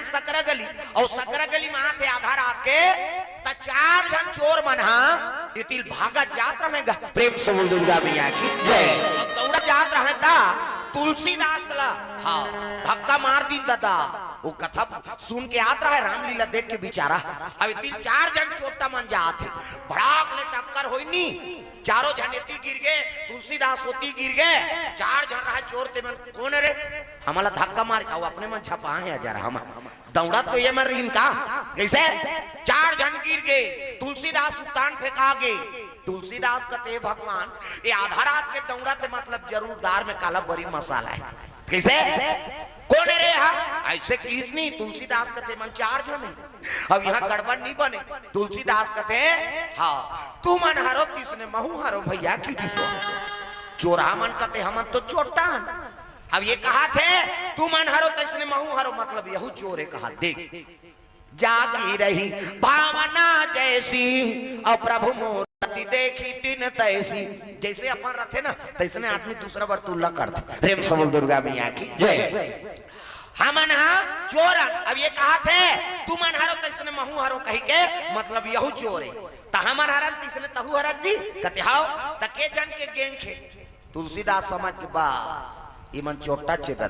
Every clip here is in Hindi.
नाम सकरा गली और सकरा गली में थे आधा रात के त 4 जन चोर मना इतिल भागा जात रहेगा। प्रेम से बोल दुर्गा मैया की जय। दौड़ा जात रहे था तुलसीदास ला हाँ धक्का मार दी दादा वो कथा सुन के आता है रामलीला देख के बेचारा। अब इतिल 4 जन चोटा मन जाते भड़ाक ले टक्कर होई नी चारों जनेती गिर गए तुलसीदास होती गिर गए 4 जन रहा चोर ते मन कौन रे हमारा धक्का मार के अपने मन छपा है जरा हम दौड़ा तो ये मर रही का कैसे 4 जन गिर गए तुलसीदास उत्तान फेंका गए। तुलसीदास कहते भगवान ये आधा रात के दौड़ा थे मतलब जरूर दार में काला बड़ी मसाला है कैसे कौन है रे ऐसे किस नहीं तुलसीदास कहते मन 4 जन है अब यहाँ गड़बड़ नहीं बने। तुलसीदास कहते हाँ तू मन हारो किसने महू हारो भैया की दिसो चोरा मन कहते हम तो चोटान। अब ये कहा थे तू मन हारो किसने महू हारो मतलब यहू चोरे कहा देख जागी रही भावना जैसी और प्रभु मोरती देखी तीन तैसी जैसे अपन रखे ना तैसने आदमी दूसरा बार तुलना करते। प्रेम से बोल दुर्गा मैया की जय। हमन हा चोर अब ये कहा थे तू मन हारो तैसने महू हारो कही के मतलब यहू चोर है त हमन हरन तैसने तहू हरत जी कहते हाओ तके जन के गेंग खे। तुलसीदास समझ के बस ये मन चोटा चेता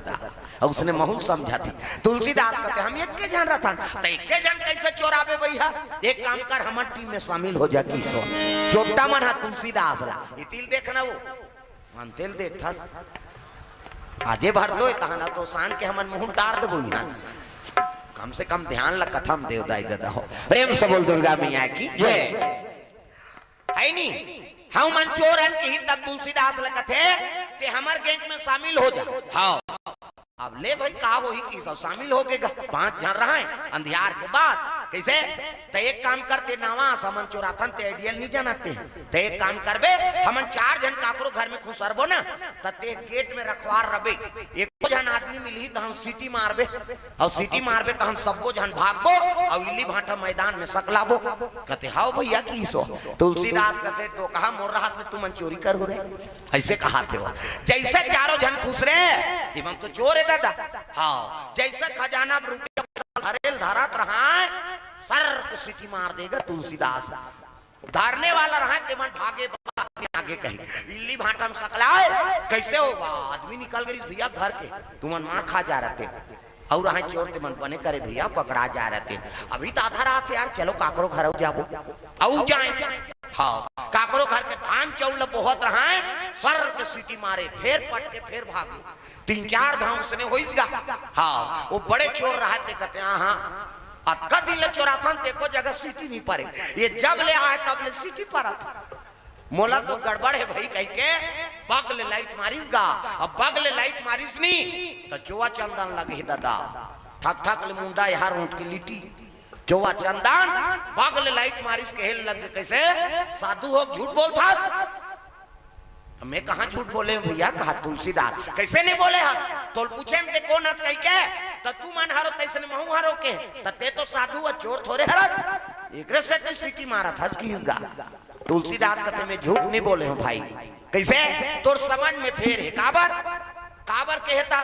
और उसने महू समझा थी। तुलसीदास कहते हम एक के जन रहता तो एक के जन कैसे चोराबे भैया एक काम कर हमार टीम में शामिल हो जा की सो चोटा मन हा तुलसीदास ला ये तिल देखना वो मन तेल देख था आजे भर दो तहना तो शान के हमन मुंह डार देबो यहाँ कम से कम ध्यान ला कथा में देवदाई दादा हो। प्रेम से बोल दुर्गा मैया की जय है नी हम मन चोर हन के ही तब तुलसीदास ला कथे ते हमर गैंग में शामिल हो जा। हाँ अब ले भाई का वही की सब शामिल हो गएगा 5 जन रहा है अंधियार के बाद कैसे तो एक काम करते नावा समन चोराथन ते आइडियल नहीं जानते तो एक काम करबे हमन 4 जन काकरो घर में खुसरबो ना तते गेट में रखवार रबे एक जन आदमी मिली तो हम सीटी मारबे और सीटी मारबे तो हम सबको जन भागबो और इल्ली भाटा मैदान में सकलाबो। कहते हाओ भैया की सो तुलसीदास कहते तो कहा मोर हाथ में तुम चोरी कर हो रे ऐसे कहा थे वो जैसे 4 जन खुश रे इमन तो चोर है दादा। हाँ जैसे खजाना रुपया धरेल धरत रहा सर को सीटी मार देगा तुलसीदास धारने वाला रहा तेमन भागे आगे कही इल्ली भाटा में सकलाए कैसे होगा आदमी निकल गई भैया घर के तुमन मार खा जा रहे थे और रहा चोर तेमन बने करे भैया पकड़ा जा रहे थे अभी तो आधा रात यार चलो काकरो घर जाबो औ जाए। हाँ काकरो घर के धान चौल बहुत रहा सर के सीटी मारे फिर पट के फिर भागे 3-4 गांव उसने होइसगा। हाँ वो बड़े चोर रहा थे कहते हाँ अक्का दिन ले चोराथन तेको जगह सीटी नहीं पड़े ये जब ले आए तब ले सीटी पड़ा था मोला तो गड़बड़ है भाई कह के बग ले लाइट मारिस गा अब बग ले लाइट मारिस नहीं तो चोवा चंदन लगे दादा ठक ठक ले मुंडा यार उठ के लिटी चोवा चंदन बग ले लाइट मारिस के हेल लग कैसे साधु हो झूठ बोलता मैं कहा झूठ बोले भैया कहा तुलसीदास कैसे नहीं बोले हर तो पूछे ते कौन हत कह के त तू मन हारो तैसने महू हारो के ते तो साधु व चोर थोड़े हरत एकरे से तो सीटी मारा था की गा। तुलसीदास कहते मैं झूठ नहीं बोले हूं भाई कैसे तोर समझ में फेर है काबर काबर कहता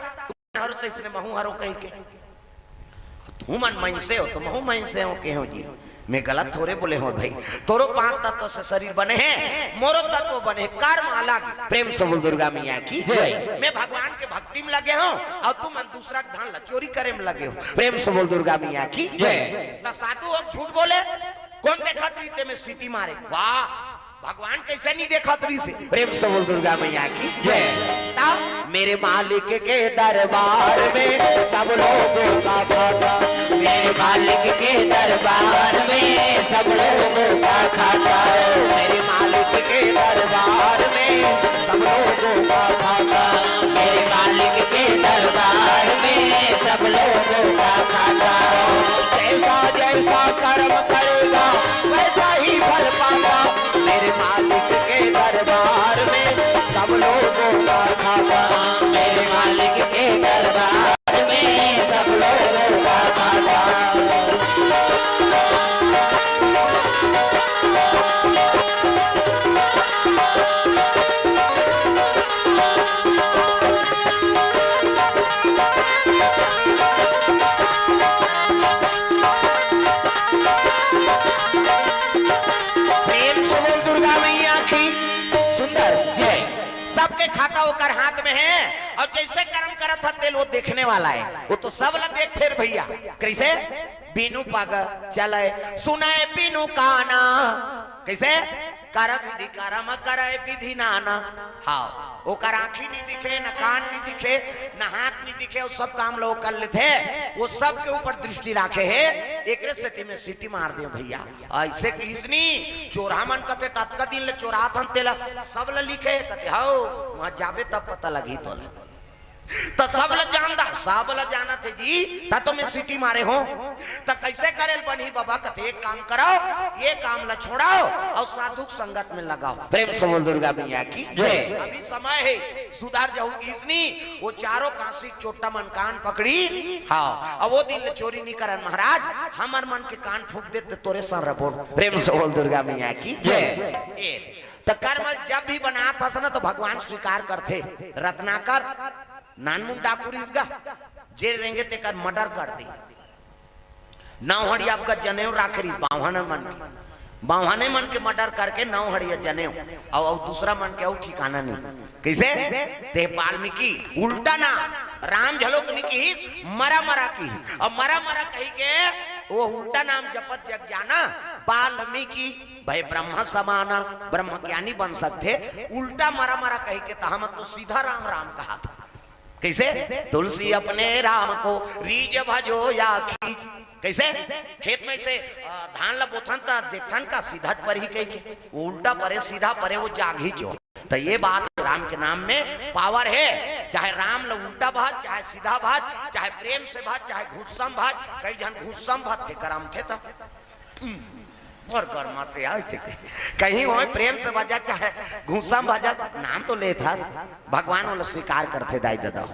हारो तैसने महू हारो कह के तू मन मन से हो तो महू मन से हो के हो जी मैं गलत थोड़े बोले हो भाई तोरो 5 तत्व से शरीर बने हैं मोरो तत्व बने कर्म अलग। प्रेम से बोल दुर्गा मैया की जय। मैं भगवान के भक्ति में लगे हो और तुम दूसरा धन ला चोरी करे में लगे हो। प्रेम से बोल दुर्गा मैया की जय। तो साधु हो झूठ बोले कौन देखा तरीते में सीटी मारे वाह भगवान कैसे नहीं देखा तरी से। प्रेम से बोल दुर्गा मैया की जय। तब मेरे मालिक के दरबार में सब लोगों का खाता मेरे मालिक के दरबार में सब लोगों का खाता मेरे मालिक के दरबार में सब लोगों का खाता मेरे मालिक के दरबार में सब लोगों का खाता जैसा जैसा कर्म करेगा वैसा ही फल पाएगा मेरे मालिक के दरबार में सब लोगों का खाता मेरे मालिक के दरबार में सब लोगों का खाता। में है। और जैसे कर्म करत था तेल वो देखने वाला है, वो तो सब लोग देखते भैया। कैसे बीनू पग चले सुने बीनू काना, कैसे कर विधि कर्म करे विधि नाना। हाँ ओकर आँखी नहीं दिखे, न कान नहीं दिखे, न हाथ नहीं दिखे, वो सब काम लोग कर लेते, वो सब के ऊपर दृष्टि रखे है। एक स्थिति में सीटी मार दे भैया ऐसे किसनी चोरा मन कते तत्का दिन ले चोरा थन तेला सब ल लिखे कते हाओ वहां जाबे तब पता लगी तो सब ल जानदा सब ल जाना थे जी ता तो मैं सीटी मारे हो तो कैसे करेल बनी बाबा कते एक काम कराओ, ये काम ल छोड़ाओ और साधु संगत में लगाओ। प्रेम से बोल दुर्गा मैया की जय। अभी समय है सुधार जाऊ किसनी वो चारों काशी चोटा मन कान पकड़ी। हाँ अब वो दिन चोरी नहीं करन महाराज, हमर मन के कान फूक देते तोरे सर बोल। प्रेम से बोल दुर्गा मैया की जय। तो कर्म जब भी बना था ना तो भगवान स्वीकार करते। रत्नाकर नानमुन डाकू रिसगा जे रेंगे ते कर मर्डर कर दी। नौहड़ी आपका जनेऊ राखरी बावहाने मन के मर्डर करके नौहड़िया जनेऊ और दूसरा मन के और ठिकाना नहीं। कैसे ते वाल्मीकि उल्टा ना राम झलोक नहीं की मरा मरा की और मरा मरा कही के वो उल्टा नाम जपत जग जाना। वाल्मीकि भाई ब्रह्म समाना ब्रह्म ज्ञानी बन सकते, उल्टा मरा मरा कही के तहा मत तो सीधा राम राम कहा था। कैसे तुलसी अपने राम को रीज भजो या खींच। कैसे खेत में से धान ला बोथन ता देखन का सीधा पर ही कही वो उल्टा परे सीधा परे वो जागी जो। तो ये बात राम के नाम में पावर है। चाहे राम ला उल्टा भाज, चाहे सीधा भाज, चाहे प्रेम से भाज, चाहे घुस्सम भाज। कई जन घुस्सम भाज थे कराम थे था और गर्मा से कहीं हो प्रेम से बजा चाहे घुस्सा बजा नाम तो ले था भगवान वो स्वीकार करते दाई दादा।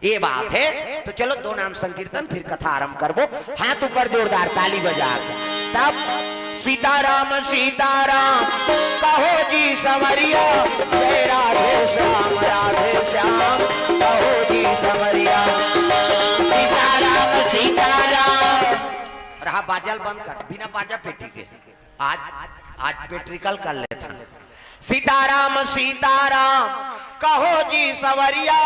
ये बात है। तो चलो दो नाम संकीर्तन फिर कथा आरंभ करबो। हाथ ऊपर जोरदार ताली बजा तब सीताराम सीताराम कहो जी संवरिया जय राधे श्याम राधे श्याम कहो जी संवरिया सीताराम सीताराम। रहा बाजल बंद कर बिना बाजा पेटी के आज पेट्रिकल कर लेता। सीताराम सीताराम कहो जी संवरिया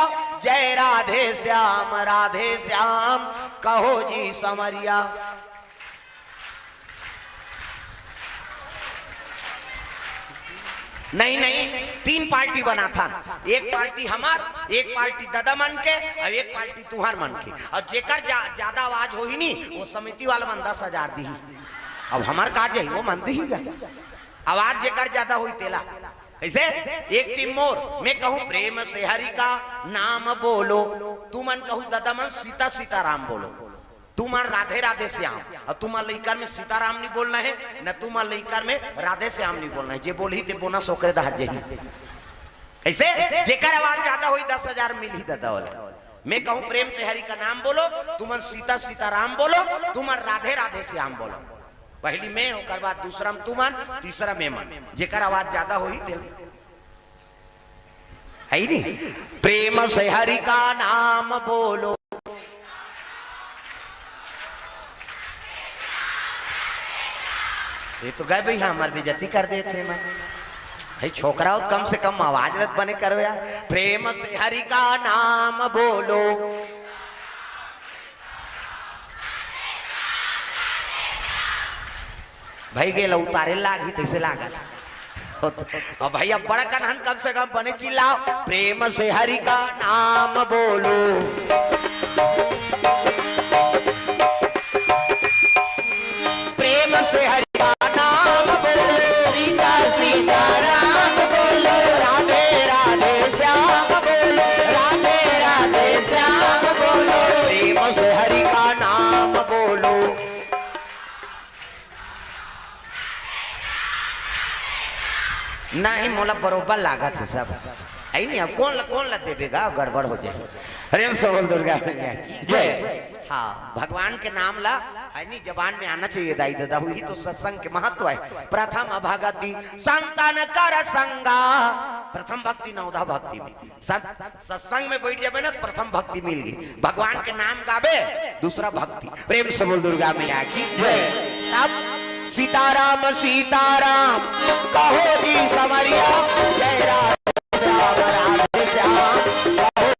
जय राधे श्याम कहो जी संवरिया। नहीं नहीं तीन पार्टी बना था, एक पार्टी हमार, एक पार्टी दादा मन के और एक पार्टी तुहार मन के। और जेकर ज्यादा आवाज हो ही नहीं वो समिति वाला मन 10,000 दी। अब हमार काज है वो मन दी आवाज जेकर ज्यादा हुई तेला। कैसे एक टीम मोर मैं कहूँ प्रेम से हरि का नाम बोलो, तू मन कहूँ दादा मन सीता सीताराम बोलो, तू मन राधे राधे श्याम। और तू मन लइकर में सीताराम नहीं बोलना है न तू मन लइकर में राधे श्याम नहीं बोलना है। जे बोली ते बोना सोकरे दहर जही। ऐसे जेकर आवाज ज्यादा हुई 10,000 मिल ही दादा वाला। मैं कहूँ प्रेम से हरि का नाम बोलो, तू मन सीता सीताराम बोलो, तू मन राधे राधे श्याम बोलो। पहली मैं होकर बाद दूसरा तू मन, तीसरा मैं मन। जेकर आवाज ज्यादा हुई दिल है ही नहीं। प्रेम से हरि का नाम बोलो, ये तो गए भैया हमारे बेइज्जती कर देते मैं भाई छोकरा हो कम से कम आवाज रत बने करो यार। प्रेम से हरि का नाम बोलो भाई गेला उतारे लागी तैसे लागत। और भैया बड़ा कन्हन कम से कम बने चिल्लाओ प्रेम से हरि का नाम बोलो। प्रेम से हरि का नाम बोलो, सीता सीताराम बोलो, राधे राधे श्याम बोलो, राधे राधे श्याम बोलो। प्रेम से हरि का नाम बोलो। नहीं मोला बरोबर लागत है सब आई नहीं। अब कौन ला देवेगा गड़बड़ हो जाए। अरे सबल दुर्गा जय। हाँ भगवान के नाम ला है नहीं जबान में आना चाहिए दाई दादा। हुई तो सत्संग के महत्व है। प्रथम भगति संतन कर संगा, प्रथम भक्ति नवधा भक्ति में सत्संग में बैठ जाए ना प्रथम भक्ति मिल गई। भगवान के नाम गावे दूसरा भक्ति। प्रेम सबल दुर्गा मैया की जय। अब सीताराम सीताराम कहो जी संवरिया जय राधे श्याम कहो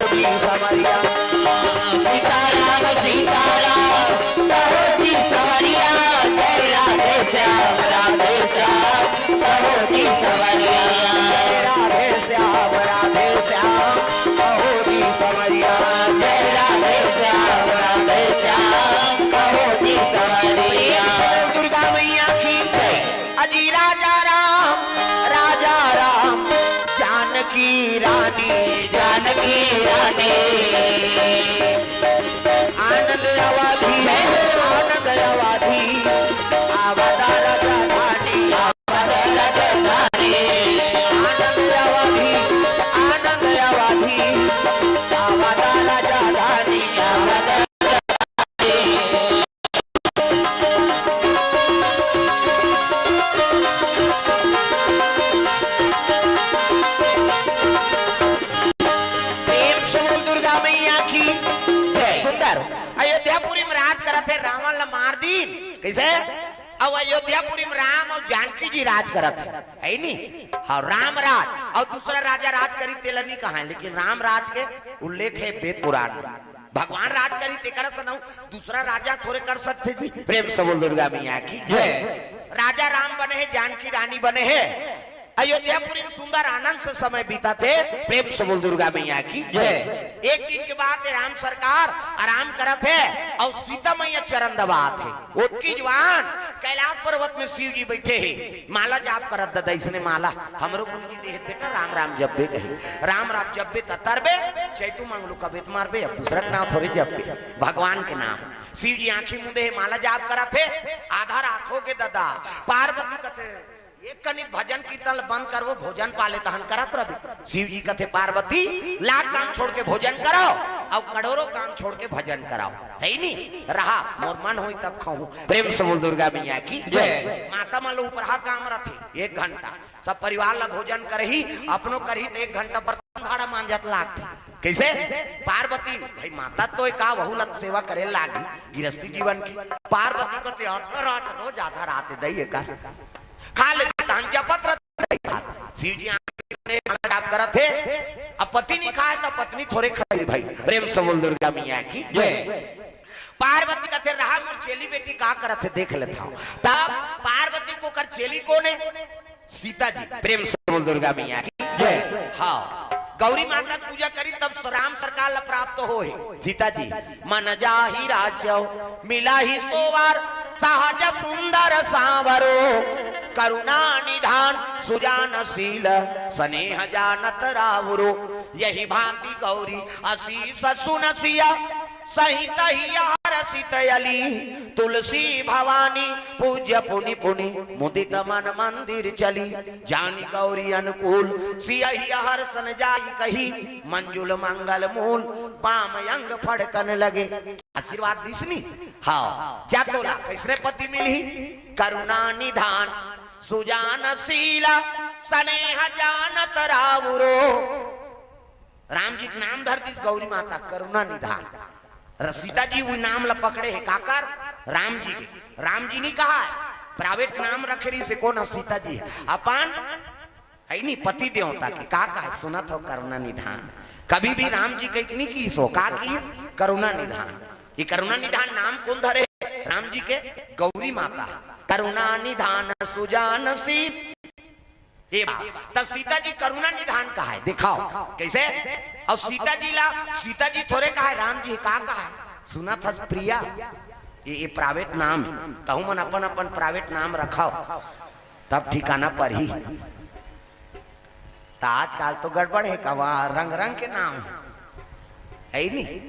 जानकी रानी जानकी रानी आनंद अवधि आनंद अवधि आवदा राजधानी आवदा राजधानी आनंद अवधि आवदा राजधानी आवदा अयोध्यापुरी में राज करत है रावण ला मार दी कैसे अब अयोध्यापुरी में राम और जानकी जी राज करत है नहीं हाँ राम राज और दूसरा राजा राज करी तेलनी कहा है लेकिन राम राज के उल्लेख है वेद पुराण भगवान राज करी तेकर सुनाऊ दूसरा राजा थोड़े कर सकते जी प्रेम से बोल दुर्गा मैया की जय राजा राम बने हैं जानकी रानी बने हैं अयोध्यापुरी में सुंदर आनंद से समय बीता थे प्रेम से बोल दुर्गा मैया की जय एक दिन के बाद राम सरकार आराम करत है और सीता मैया चरण दबात है उसकी जवान कैलाश पर्वत में शिव जी बैठे हैं माला जाप करत दादा इसने माला हमरो गुरु जी देह बेटा राम राम जब्बे कहे राम राम जब्बे तरबे चैतु मांगलू कबेत मारबे अब दूसरा नाम थोड़े जब्बे भगवान के नाम शिव जी आंखी मुंदे माला जाप करत है आधा रात हो के दादा पार्वती कथे एक कनित भजन कीर्तन बंद कर वो भोजन पाले तहन करत रवि शिव जी कथे पार्वती लाख काम छोड़ के भोजन कराओ और करोड़ों काम छोड़ के भजन कराओ है ही नहीं रहा मोर मन होई तब खाऊं प्रेम से बोल दुर्गा मैया की जय माता मन ऊपर हा काम रथे 1 घंटा सब परिवार ला भोजन करही अपनो करही तो 1 घंटा बर्तन भाड़ा मांजत लागथे कैसे पार्वती भाई माता तो का बहु लत सेवा करे लागी गृहस्थी जीवन की पार्वती कथे रोज आधा रात दई कर खा ले जपत शिव जी जाप करत थे अब पति नहीं खाए तो पत्नी थोड़े खाई भाई प्रेम से बोल दुर्गा मैया की जय पार्वती कहते रहा मोर चेली बेटी का करत थे देख लेता हूं तब पार्वती को कर चेली कौन है सीता जी प्रेम से बोल दुर्गा मैया की जय हाँ गौरी माता पूजा करी तब राम सरकार ला प्राप्त हो सीता जी मन जाहि राजो मिला ही सोवार सहज सुंदर सावरो करुणा निधान सुजानशील स्नेह जानत रावरो यही भांति गौरी असीस सुनसिया सहित हरसितयली तुलसी भवानी पूज्य पुनि पुनि मुदित मन मंदिर चली जानी गौरी अनुकूल सियहि हर्षन जाई कही मंजुल मंगल मूल पाम यंग फड़कन लगे आशीर्वाद दिसनी हाँ जातोला किसने पति मिली करुणा निधान सुजानशीला स्नेह जानत रावरो राम जी नाम धरती गौरी माता करुणा निधान सीता जी वो नाम ला पकड़े है काकर राम जी के राम जी नहीं कहा है प्राइवेट नाम रखे रही से कौन सीता जी है अपन है नहीं पति देवता के का है सुनत हो करुणा निधान कभी भी राम जी कहीं नहीं की सो का की करुणा निधान ये करुणा निधान नाम कौन धरे राम जी के गौरी माता करुणा निधान सुजानशील तब सीता जी करुणा निधान कहा है दिखाओ कैसे और सीता जी थोड़े कहा है राम जी का कहा है सुना था प्रिया ये प्राइवेट नाम है तहु मन अपन अपन प्राइवेट नाम रखाओ तब ठिकाना पर ही आजकल तो गड़बड़ है कवा रंग रंग के नाम है नहीं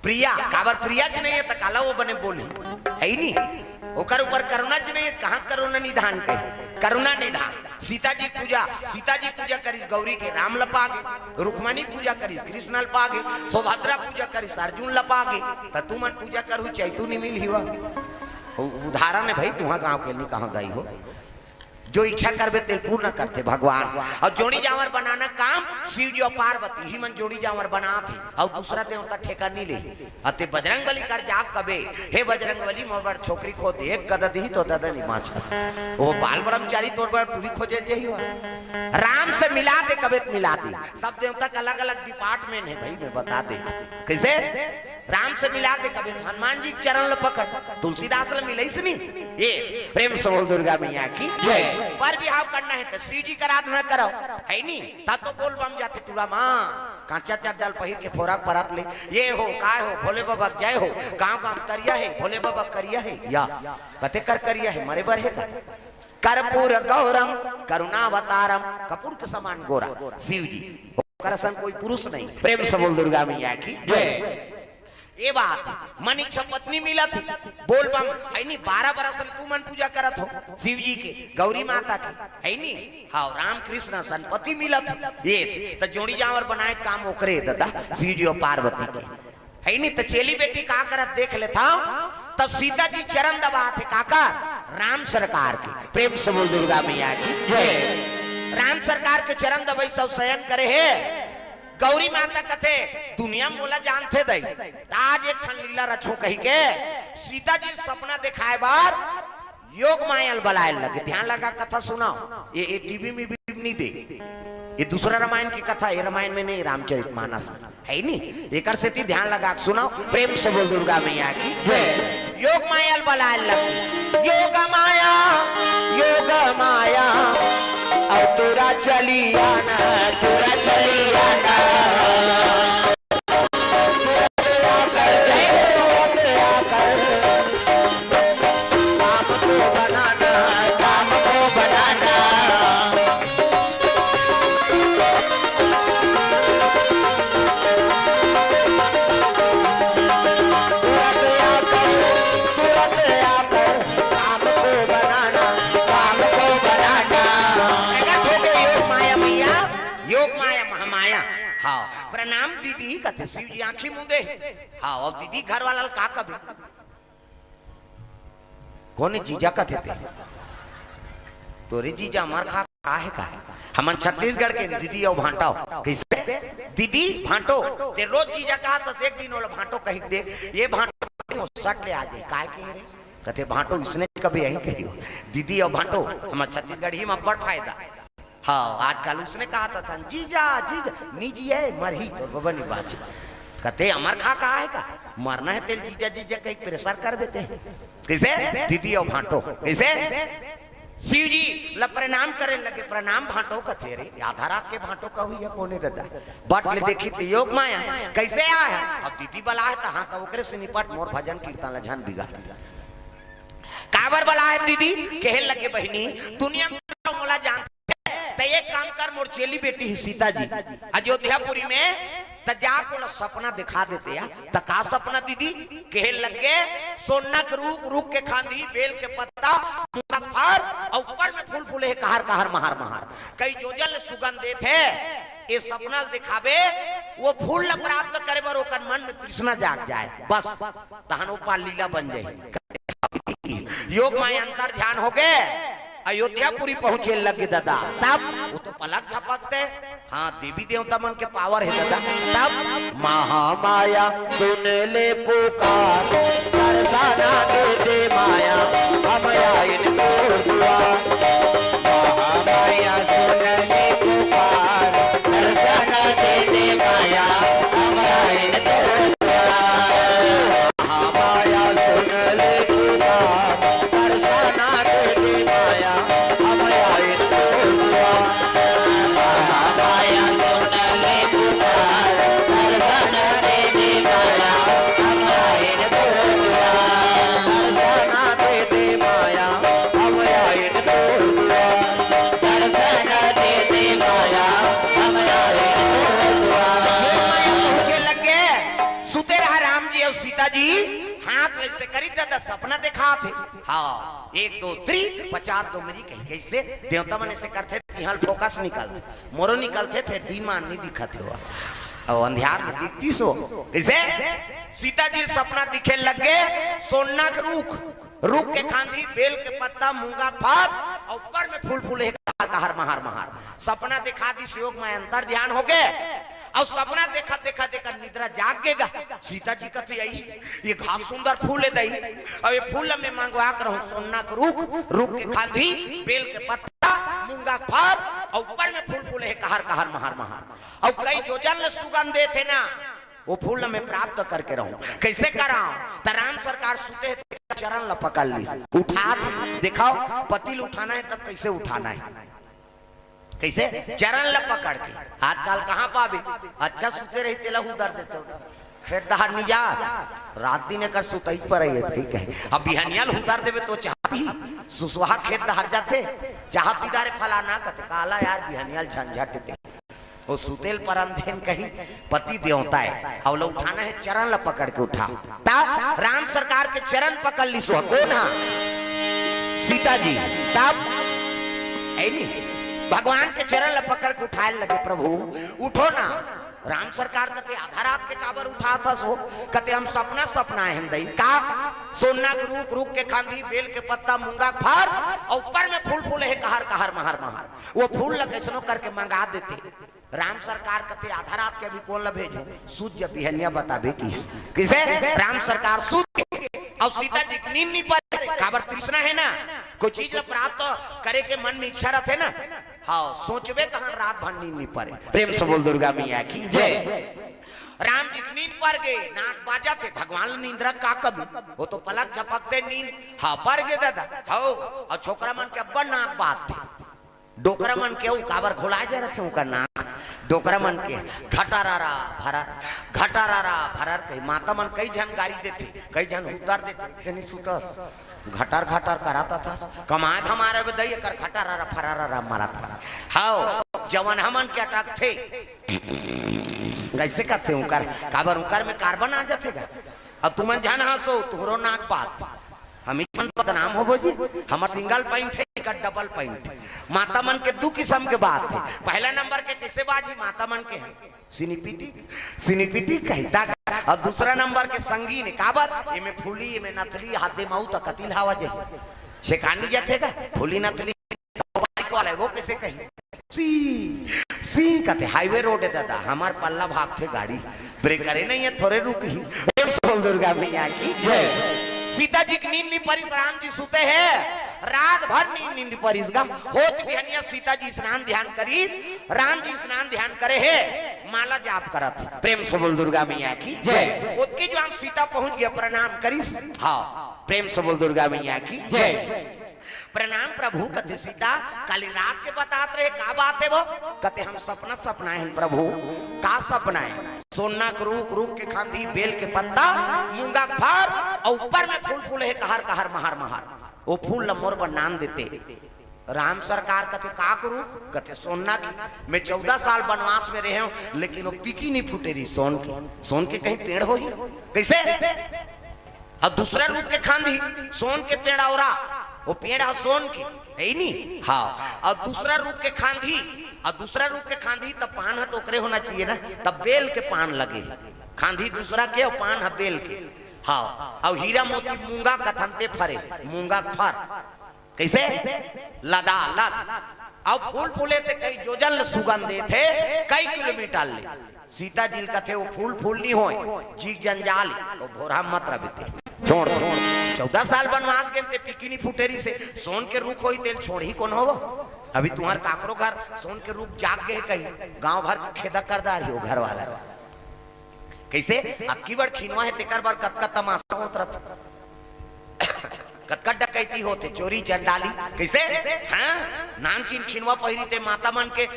प्रिया काबर प्रिया जी नहीं है तो काला वो बने बोली है नहीं ओकर ऊपर करुणा जी नहीं है कहाँ करुणा निधान कहे करुणा निधान सीता जी पूजा करिस गौरी के राम लपागे रुक्मणी पूजा करिस कृष्ण लपागे सौभद्रा पूजा करिस अर्जुन लपागे तो तू मन पूजा करू चैतु नहीं मिल हुआ उदाहरण है भाई तुम्हारा गांव के लिए कहाँ गई हो जो इच्छा करबे तेल पूर्ण करते भगवान और जोड़ी जावर बनाना काम शिव जी और पार्वती ही मन जोड़ी जावर बनाते और दूसरा देवता ठेका नहीं ले अते बजरंगबली कर जाग कबे हे बजरंगबली मोर छोकरी खो दे एक गदा दी तो दादा नहीं माचा वो बाल ब्रह्मचारी तोर पर टूरी खोजे यही हो राम से मिला दे कबे मिला दे सब देवता का अलग अलग डिपार्टमेंट है भाई मैं बता दे कैसे राम से मिला दे कभी हनुमान जी चरण ल पकड़ तुलसीदास ल मिले नहीं ये प्रेम से बोल दुर्गा मैया की जय पर बिहाव करना है तो श्री जी का आराधना करो है नहीं ता तो बोल बम जाते टूरा माँ कांचा चड्डल पहिर के फोराक परत ले ये हो काय हो भोले बाबा जय हो गांव गांव करिया है भोले बाबा करिया है या कते कर करिया है मरे बर है का कर्पूर गौरम करुणावतारम, कपूर के समान गोरा शिव जी, करसन कोई पुरुष नहीं। प्रेम से बोल दुर्गा मैया की जय। ये बात मनी पत्नी मिला थी, बोल बम है नहीं 12 बरस तू मन पूजा करत हो शिव जी के, गौरी माता की है नहीं। हाँ राम कृष्ण संपत्ति मिला थी ये तो जोड़ी जावर बनाए काम ओकरे दादा शिव जी और पार्वती के है नहीं। तो चेली बेटी का करत देख लेता तो सीता जी चरण दबा थे काका राम सरकार के। प्रेम से बोल दुर्गा मैया की जय। राम सरकार के चरण दबाई सब शयन करे है। गौरी माता कथे दुनिया मोला जानते दई, आज एक ठन लीला रचो कही के सीता जी सपना दिखाए बार योग मायल बलाए लगे। ध्यान लगा कथा सुनाओ, ये टीवी में भी नहीं दे, ये दूसरा रामायण की कथा, ये रामायण में नहीं रामचरितमानस में है नहीं। एक से ध्यान लगा सुनाओ। प्रेम से बोल दुर्गा मैया की जय। योग मायल बलाए लगे, योग माया और तुरा चली आना, तुरा चली आना, प्रणाम दीदी कथे शिव जी आंखी मुंदे। हाँ और दीदी घर वाला का कभी कोने जीजा कथे थे तोरे जीजा हमार खा है का हमन छत्तीसगढ़ के दीदी और भांटो कैसे दीदी भांटो ते रोज जीजा कहा तो एक दिन वाला भांटो कही दे ये भांटो सट ले आ जाए काय के रे कथे भांटो इसने कभी यही कही दीदी और भांटो हमार छत्तीसगढ़ ही में बड़ फायदा। हाँ आजकल उसने कहा था जीजा जीजा निजी है मरही तो बबनी बात कहते अमर खा कहा है का मरना है तेल जीजा जीजा कहीं प्रेशर कर देते हैं कैसे दीदी और भांटो कैसे शिव जी ला प्रणाम करे लगे। प्रणाम भांटो कथे रे आधा रात के भांटो का हुई कोने दादा बट ले देखी तो योग माया कैसे आया है। अब दीदी बला है तो हाँ तो ओकरे से निपट मोर भजन कीर्तन ला झन बिगाड़ काबर बला है दीदी कहे लगे बहनी दुनिया में मोला जानते तो एक काम कर मोर चेली बेटी ही सीता जी अयोध्यापुरी में तो जाको सपना दिखा देते या तो का सपना दीदी कहे लगे सोना के रूख के खांदी बेल के पत्ता फर और ऊपर में फूल फूले कहर कहर महार महार कई जोजल सुगंध देते ये सपना दिखावे वो फूल न प्राप्त करे बर ओकर मन में तृष्णा जाग जाए बस तहन ऊपर लीला बन जाए। योग माया अंतर ध्यान हो गए अयोध्यापुरी पहुंचे लगे दादा तब वो तो पलक झपकते। हाँ देवी देवता मन के पावर है दादा। तब महामाया सुन ले पुकार दर्शना दे दे माया हम आइन दुआ। महामाया सुन ले पुकार दर्शना दे दे माया हम आइन दुआ। महामाया सुन ले पुकार दर्शना दे दे माया हम आइन दुआ। महामाया सुन ले पुकार दर्शना दे दे माया हम आइन दुआ। दर्शना दे दे माया हम आइन दुआ। दर्शना दे दे माया हम आइन दुआ। पहुंचे लगे सुते रहा राम जी और सीता जी हाथ ऐसे करी दादा सपना देखा थे। हाँ 1 2 3 50 दो मेरी कही कैसे देवता मन ऐसे करते यहाँ फोकस निकलते मोरो निकलते फिर दिन मान नहीं दिखाते हुआ और अंधियार में दिखती सो कैसे सीता जी सपना दिखे लगे सोना के रूख के खांदी बेल के पत्ता मूंगा फल और ऊपर में फूल फूले कहर महार महार सपना दिखा दी योग में अंतर ध्यान हो गए और सपना देखा देखा देखा निद्रा जागेगा। सीता जी कहती आई ये घास सुंदर फूल है दई और ये फूल में मांगवा कर हूं सोना के रूख के खांदी बेल के पत्ता मूंगा फल और ऊपर में फूल फूले कहर कहर महार महार और कई जो जल सुगंध देते ना वो फूल में प्राप्त करके रहूं कैसे करा तो राम सरकार सुते चरण ल पकड़ ली उठा दिखाओ पतिल उठाना है तब कैसे उठाना है कैसे चरण ल पकड़ के आजकल कहाँ पावे अच्छा सुते रही तेला दर्द फिर दहाड़ निजास रात दिन कर सुतई पर कहे अब बिहनियल उतार देवे तो सुसुहा खेत हर जाते जहाँ पिदारे फलाना कते काला यार बिहनियाल झंझट दे वो सुतेल पर अंधेन कहीं पति देवता है और लो उठाना है चरण ला पकड़ के उठा तब राम सरकार के चरण पकड़ ली सो कौन हा सीता जी तब है नहीं भगवान के चरण ला पकड़ के उठाए लगे प्रभु उठो ना राम सरकार कहते आधा रात के काबर उठा था सो कहते हम सपना है हम दई का सोना के रूख के खांधी बेल के पत्ता मूंगा फार और ऊपर में फूल फूल है कहर महार वो फूल लगे सुनो करके मंगा देते राम सरकार कहते आधा रात के अभी कौन ला भेजो सूझ जब बिहनिया बताबे किसे राम सरकार सूझ और सीता जी नींद नहीं पर काबर तृष्णा है ना कोई चीज प्राप्त करे के मन में इच्छा रहते ना हाँ सोचबे तहन रात भर नींद नहीं पड़े प्रेम से बोल दुर्गा मैया की जय राम जी नींद पर गए नाक बाजा थे भगवान नींद का कभी वो तो पलक झपकते नींद हाँ पर गए दादा हाँ और छोकरा मन के अब्बा नाक बात थे डोकरा मन के काबर घोला जा रहे थे उनका नाक डोकरा मन के घटारारा भरर कहीं माता मन कई जन गाड़ी देते कई जन उतार देते से नहीं सुतस घटार कराता था कमाए हमारे दई कर घटारारा फरारा मारा था हाउ जवन हमन के अटक थे कैसे कहते उनकर काबर उनकर में कार्बन आ जाते का अब तुमन जान हंसो तुहरो नाक बात हम बदनाम हो बोजी हमार सिंगल पॉइंट है का डबल पॉइंट माता मन के दो किस्म के बात है पहला नंबर के किसे बाजी माता मन के हैं सिनीपिटी कहता और दूसरा नंबर के संगीन काबर ये में फूली ये में नथली हाथे माऊ तो कतिल हवा जे शेखानी जाते का फूली नथली वाला वो कैसे कही सी कहते हाईवे रोड है दादा हमार पल्ला भाग थे गाड़ी ब्रेक करे नहीं है थोड़े रुक ही दुर्गा मैया की सीता जी की नींद नहीं परिस राम जी सुते हैं रात भर नींद परिस गा होत बिहनिया सीता जी स्नान ध्यान करी राम जी स्नान ध्यान करे है माला जाप करत प्रेम से बोल दुर्गा मैया की जय उसके जो हम सीता पहुंच गया प्रणाम करी हाँ प्रेम से बोल दुर्गा मैया की जय प्रणाम प्रभु कहते सीता काली रात के बताते रहे का बात है वो कहते हम सपना है प्रभु का सपना है सोना के रूख के खांधी बेल के पत्ता मूंगा फार और ऊपर में फूल है कहर महार वो फूल मोर पर नाम देते राम सरकार कहते का करूं कहते सोना की मैं 14 साल वनवास में रहे हूं लेकिन वो पीकी नहीं फूटे रही सोन के कहीं पेड़ हो कैसे और दूसरा रूप के खांधी सोन के पेड़ और वो पेड़ है सोन की है नहीं हाँ और दूसरा रूप के खांधी तब पान है तो ओकरे होना चाहिए ना तब बेल के पान लगे खांधी दूसरा के और पान है बेल के हाँ और हीरा मोती मूंगा कथनते फरे मूंगा फर कैसे लदा लद और फूल फूले थे कई जोजल सुगंध थे कई किलोमीटर ले सीता जी का थे वो फूल नहीं हो जी जंजाल वो भोरा मत रबते छोड़ 14 साल बनवास के पिकिनी फुटेरी से सोन के रूख होई तेल छोड़ ही कौन हो अभी तुम्हार काकरो घर सोन के रूख जाग गए कहीं गांव भर के खेदा करदार हो घर वाला कैसे अब की बार खिनवा है तेकर बार कतका तमाशा होत रहता कतका डकैती होते चोरी चंडाली कैसे हाँ नानचीन खिनवा पहिरी ते माता मन के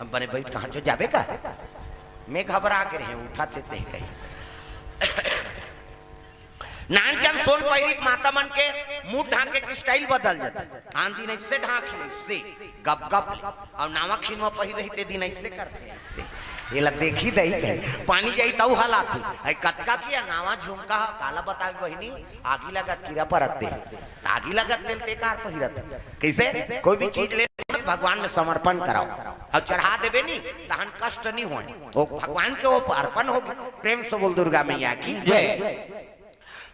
हम बने बैठ कहां चो जाबे का मैं घबरा के रहे उठाते थे कहीं नानचन सोन पहिरी माता मन के मुंह ढांके के स्टाइल बदल जाता आंधी नहीं से ढांके से गप गप और नावा खिनवा पहिर रहते दिन ऐसे करते ऐसे ये ला देखी दही गए पानी जाई तऊ हालात है कतका किया नावा झुमका काला बतावे बहिनी आगी लगत कीड़ा परते आगी लगत तेल तेकार पहिरत कैसे कोई भी चीज ले भगवान में समर्पण कराओ और चढ़ा देवे नहीं तहन कष्ट नहीं होने वो भगवान के ऊपर अर्पण होगी प्रेम से बोल दुर्गा मैया की जय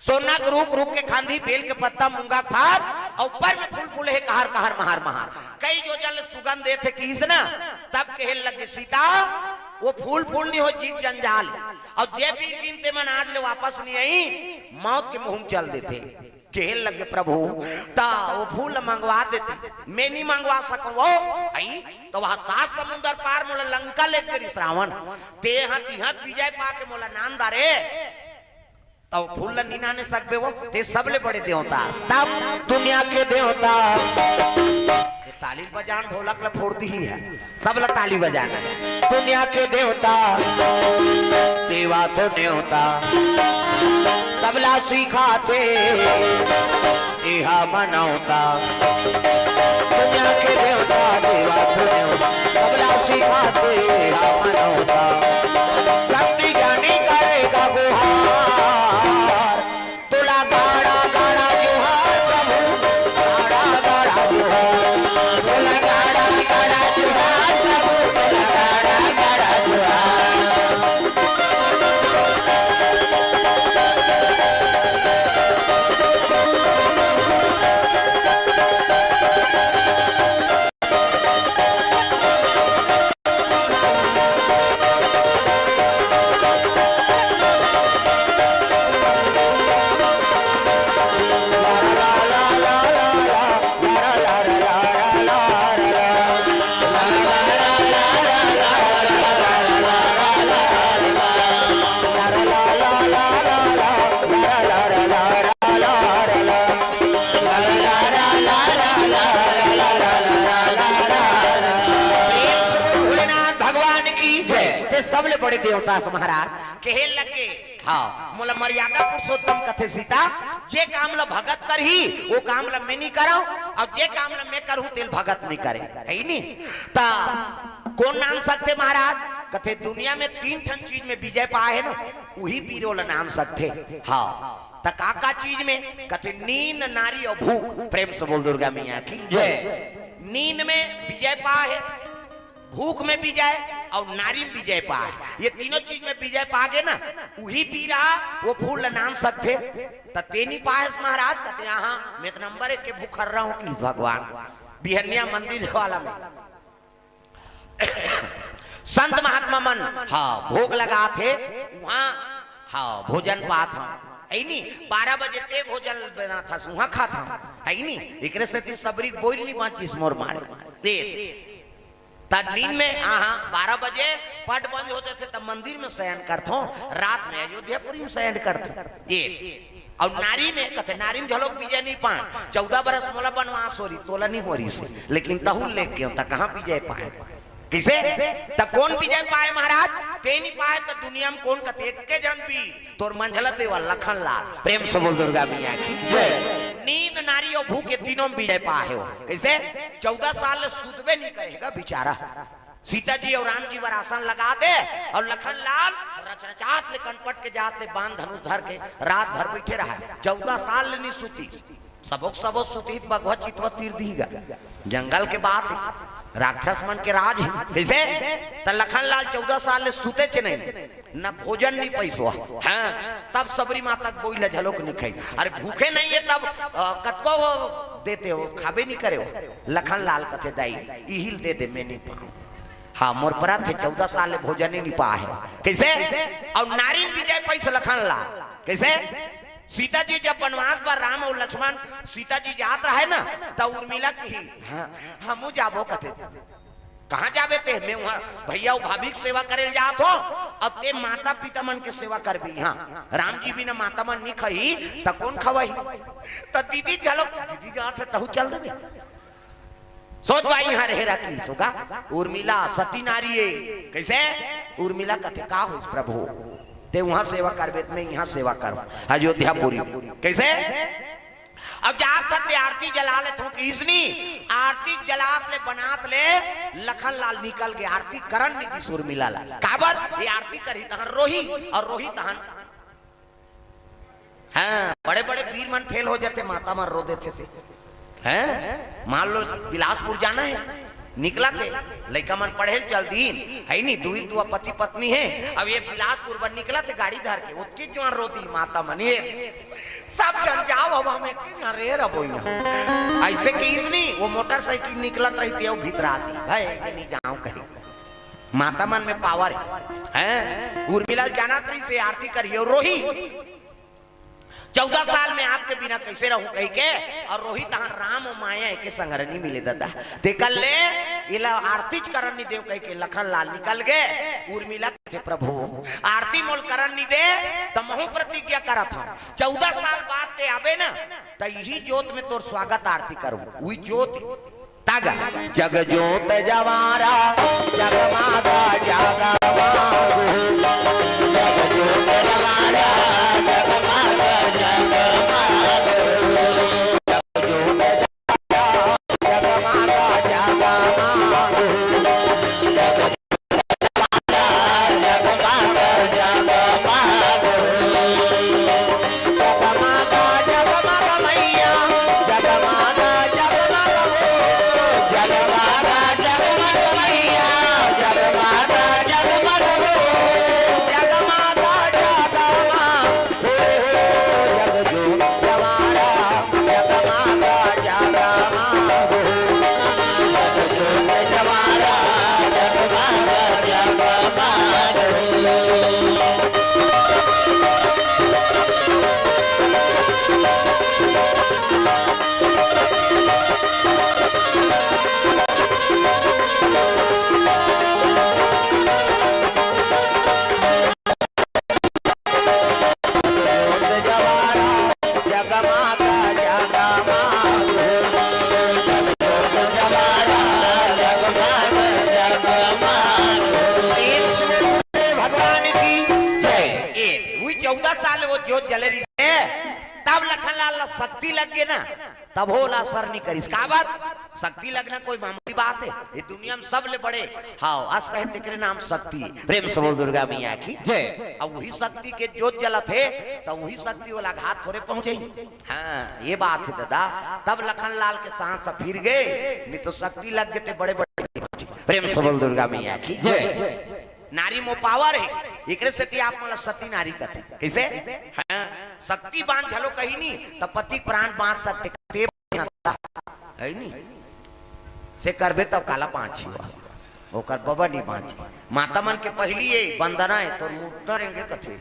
सोना के रूख के खांधी बेल के पत्ता मूंगा फार और ऊपर में फूल है कहर महार कई जो जल सुगंध दे थे किस ना तब कहने लगे सीता वो फूल नहीं हो जीत जंजाल और जे भी गिनते मन आज ले वापस नहीं आई मौत के मुंह चल देते कहने लगे प्रभु ता वो फूल मंगवा देते मैं नहीं मंगवा सकूं वो आई तो वहां 7 समुद्र पार मोला लंका लेकर श्रावण ते हत विजय पाके मोला नांदारे तो फूल नीना ने सकबे वो ते सबले बड़े देवता तब दुनिया के देवता ताली बजान ढोलक ला फोड़ती ही है सब ला ताली बजाना है दुनिया के देवता देवा तो देवता सबला सिखाते इहा मनौता दुनिया के देवता देवा सबला सिखाते इहा मनौता शक्ति ज्ञानी करेगा गुहार तुला गाड़ा गाड़ा जुहार प्रभु गाड़ा गाड़ा जुहार तुला गाड़ा गाड़ा जुहार प्रभु तुला गाड़ा गाड़ा जुहार सबले बड़े देवता महाराज कहे लगे हाँ मोला मर्यादा पुरुषोत्तम कथे सीता जे काम ला भगत कर ही वो काम ला मैं नहीं कराऊं और जे काम ला मैं करूं तेल भगत नहीं करे है नहीं ता कौन नाम सकते महाराज कथे दुनिया में 3 ठन चीज में विजय पाए है ना वही पीरो ला नाम सकते हाँ ता का चीज में कथे नींद नारी और भूख प्रेम से बोल दुर्गा मैया की जय नींद में विजय पाए है भूख में विजय और नारी में विजय पाए ये तीनों चीज में विजय पागे ना वही पी रहा वो फूल नाम सकते तेनी पाए महाराज कहते यहाँ मैं तो नंबर 1 के भूख कर रहा हूँ कि भगवान बिहनिया मंदिर वाला में संत महात्मा मन हाँ भोग लगा थे वहाँ हाँ भोजन पात हम है नहीं 12 बजे ते भोजन बना था वहाँ खा था है नहीं एक से सबरी बोल नहीं बाची मोर मारे दे नींद में 12 बजे पट बंद होते थे तब मंदिर में शयन करते रात में अयोध्यापुरी में शयन करते ये और नारी में कहते नारी में झलोक विजय नहीं पाए 14 बरस मोला बनवास हो रही तोला नहीं हो रही से लेकिन तहुल ले क्यों कहाँ विजय पाए किसे कौन विजय पाए महाराज ते नहीं पाए तो दुनिया में कौन कहते के जन भी तोर मंझला देवा लखन लाल प्रेम से बोल दुर्गा मैया की जय नींद नारी और भूख के तीनों विजय पाए हो कैसे 14 साल सुतबे नहीं करेगा बेचारा सीता जी और राम जी वरासन लगा दे और लखन लाल रचरचात ले कनपट के जाते बांध धनुष धर के रात भर बैठे रहा 14 साल नहीं सुती सबक सुती भगवा चितवा तीर दीगा जंगल के बाद राक्षस मन के राज है कैसे त लखन लाल 14 साल ले सुते चे नहीं न भोजन नहीं पैसो हाँ तब सबरी माता बोल झलोक नहीं खाई अरे भूखे नहीं है तब कतको देते हो खाबे नहीं करे हो लखन लाल कथे दाई इहिल दे दे मैं नहीं पाऊं हाँ मोर परा थे 14 साल ले भोजन ही नहीं पाए है कैसे और नारी विजय पैसे लखन लाल कैसे सीता जी जब वनवास पर राम और लक्ष्मण सीता जी जात रहे ना तब उर्मिला की हम जाबो कथे कहाँ जाबे थे मैं वहाँ भैया भाभी की सेवा करे जात हो अब ते माता पिता मन के सेवा कर भी हाँ राम जी भी ना माता मन नहीं खही त कौन खवही त दीदी चलो दीदी जात है तहु चल दे सोच भाई यहाँ रह रखी सुगा उर्मिला सती नारी कैसे उर्मिला कथे का हो प्रभु ते वहां सेवा करबे मैं यहाँ सेवा करूं अयोध्यापुरी कैसे अब जात तक आरती जला ले थो इसनी आरती जलात ले बनात ले लखन लाल निकल गए आरती करन निधि सुर मिला ला काबर ये आरती करी तहन रोही और रोही तहन हाँ बड़े बड़े वीर मन फेल हो जाते माता मन रो देते थे हैं मान लो बिलासपुर जाना है निकला थे लड़का मन पढ़े चल दीन है नहीं दुई दुआ पति पत्नी है अब ये बिलासपुर पर निकला थे गाड़ी धर के उसकी जो रोती माता मन ये सब जन जाओ अब हमें रे रबो ऐसे केस नहीं वो मोटरसाइकिल निकलत रहती है वो भीतर आती भाई नहीं जाओ कहीं माता मन में पावर है उर्मिला जाना तरी से आरती करिए रोही 14 साल में आपके बिना कैसे रहूं कह के और रोहित राम और माया के संगरनी मिले दादा देखल ले इला आरती करन नहीं देव कह के लखन लाल निकल गए उर्मिला थे प्रभु आरती मोल करन नहीं दे तो महु प्रतिज्ञा करा था 14 साल बाद ते आबे ना तो यही जोत में तोर स्वागत आरती करूं वही जोत तागा जग जोत जवारा जगमागा जगमागु जग जोत जवारा जगमागा चले रही से तब लखनलाल शक्ति लग गए ना, तब होला सर नहीं करी का बात। शक्ति लगना कोई मामूली बात है, ये दुनिया में सबले बड़े हाँ आज कहे तेरे नाम शक्ति। प्रेम से बोल दुर्गा मैया की जय। अब वही शक्ति के जोत जला थे तो वही शक्ति वाला घात थोड़े पहुंचे। हाँ ये बात है दादा, तब लखनलाल के सांस फिर गए, नहीं तो शक्ति लग गए थे बड़े बड़े। प्रेम से बोल दुर्गा मैया की जय। नारी मो पावर है, एक से आप मतलब सती नारी कथे कैसे हाँ शक्ति बांध झलो कहीं नहीं तब पति प्राण बांध सकते है नहीं से करबे तब काला पांच हुआ ओकर बबा नहीं बांचे। माता मन के पहली ये बंदना है तो मुर्दा रहेंगे कथे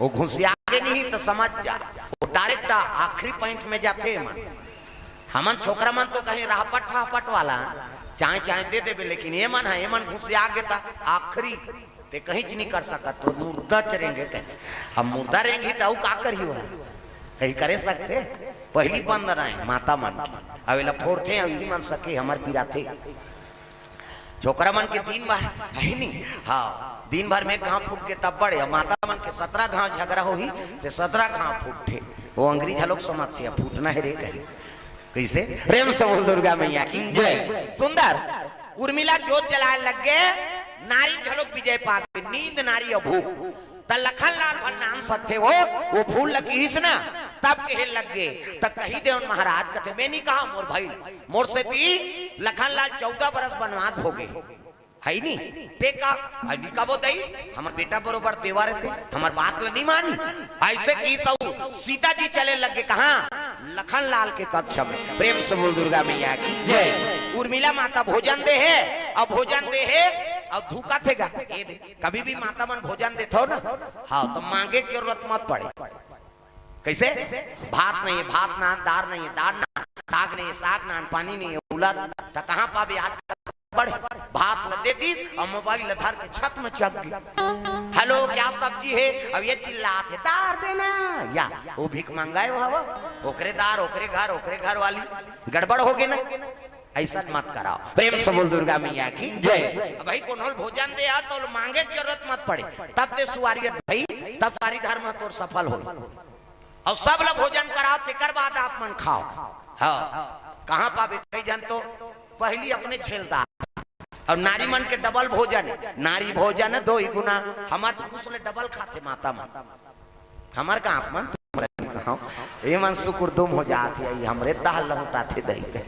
वो घुसिया के नहीं तो समझ जा, वो डायरेक्ट आखिरी पॉइंट में जाते मन। हमन छोकरा मन तो कहीं राहपट फापट वाला चाहे चाहे दे देवे, लेकिन ये मन है ये मन घुसिया गया आखिरी ते कहीं नहीं कर सकता तो मुर्दा चरेंगे कहीं। हम मुर्दा रहेंगे तो का करियो है कहीं करे सकते। पहली बंद रहे माता मन की अवेला फोड़ते यही मन सके हमारे पीरा थे छोकरा मन के दिन भर है नहीं हाँ दिन भर में घाव फूट के तब बड़े माता मन के 17 घाव झगड़ा हो ही तो 17 घाव फूटे वो अंग्रेज लोग समझते फूटना है रे कहीं कैसे। प्रेम से बोल दुर्गा मैया की जय। सुंदर उर्मिला जोत जलाए लग गए, नारी झलोक विजय पा गई, नींद नारी अभूख त लखनलाल भर नाम सकते वो फूल लगी ना तब कहे लग गए तब कही दे महाराज कथे मैं नहीं कहा मोर भाई मोर से ती लखनलाल 14 बरस बनवास हो गए है नहीं ते का अभी का वो दई हमार बेटा बरोबर देवा रहते हमार बात ल नहीं मानी ऐसे की तो सीता जी चले लगे कहा लखनलाल के कक्ष में। प्रेम से बोल दुर्गा मैया की जय। उर्मिला माता भोजन दे है अब भोजन दे है और धूका थेगा ये दे कभी भी माता मन भोजन देते हो ना हाँ तो मांगे की जरूरत मत पड़े कैसे भात नहीं है भात ना दार नहीं है दार ना साग नहीं है साग ना पानी नहीं है उलद तो कहाँ पावे आज बड़े भात ल दे दी और मोबाइल धर के छत में चक गई हेलो क्या सब्जी है अब ये चिल्लात है दार देना या वो भीख मंगाए हवा ओकरे दार ओकरे घर वाली गड़बड़ हो गई ना ऐसा मत कराओ। प्रेम से बोल दुर्गा मैया की जय। भाई कौन भोजन दे तो मांगे की जरूरत मत पड़े तब ते सुवारियत भाई तब सारी धर्म तोर सफल हो और सब लोग भोजन कराओ तेकर बाद आप मन खाओ। हाँ कहाँ पावे कई जन तो पहली अपने झेलता और नारी मन के डबल भोजन नारी भोजन 2 गुना हमारे पुरुष ने डबल खाते माता मन हमार का आप मन ये मन सुकुर दुम हो जाते हमरे दाल लौटाते दही के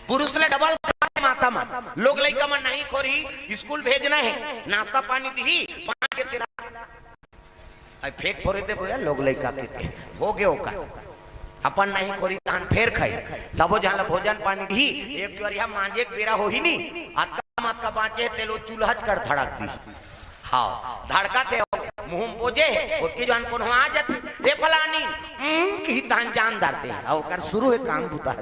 पुरुष ने डबल खाते माता मन लोग लड़का मन नहीं खोरी स्कूल भेजना है नाश्ता पानी दी पानी के तेरा फेंक थोड़े दे भैया लोग लड़का के हो गए का अपन नहीं खोरी तहन फेर खाई सबो जहाँ भोजन पानी दी एक जोरिया मांझे एक बेरा हो ही नहीं अतका मत का बाँचे तेलो चूल्हच कर धड़क दी हाँ धड़का थे मुंह पोजे उसकी जान को आ जाती रे फलानी की दान जान दारते और कर शुरू है काम बुता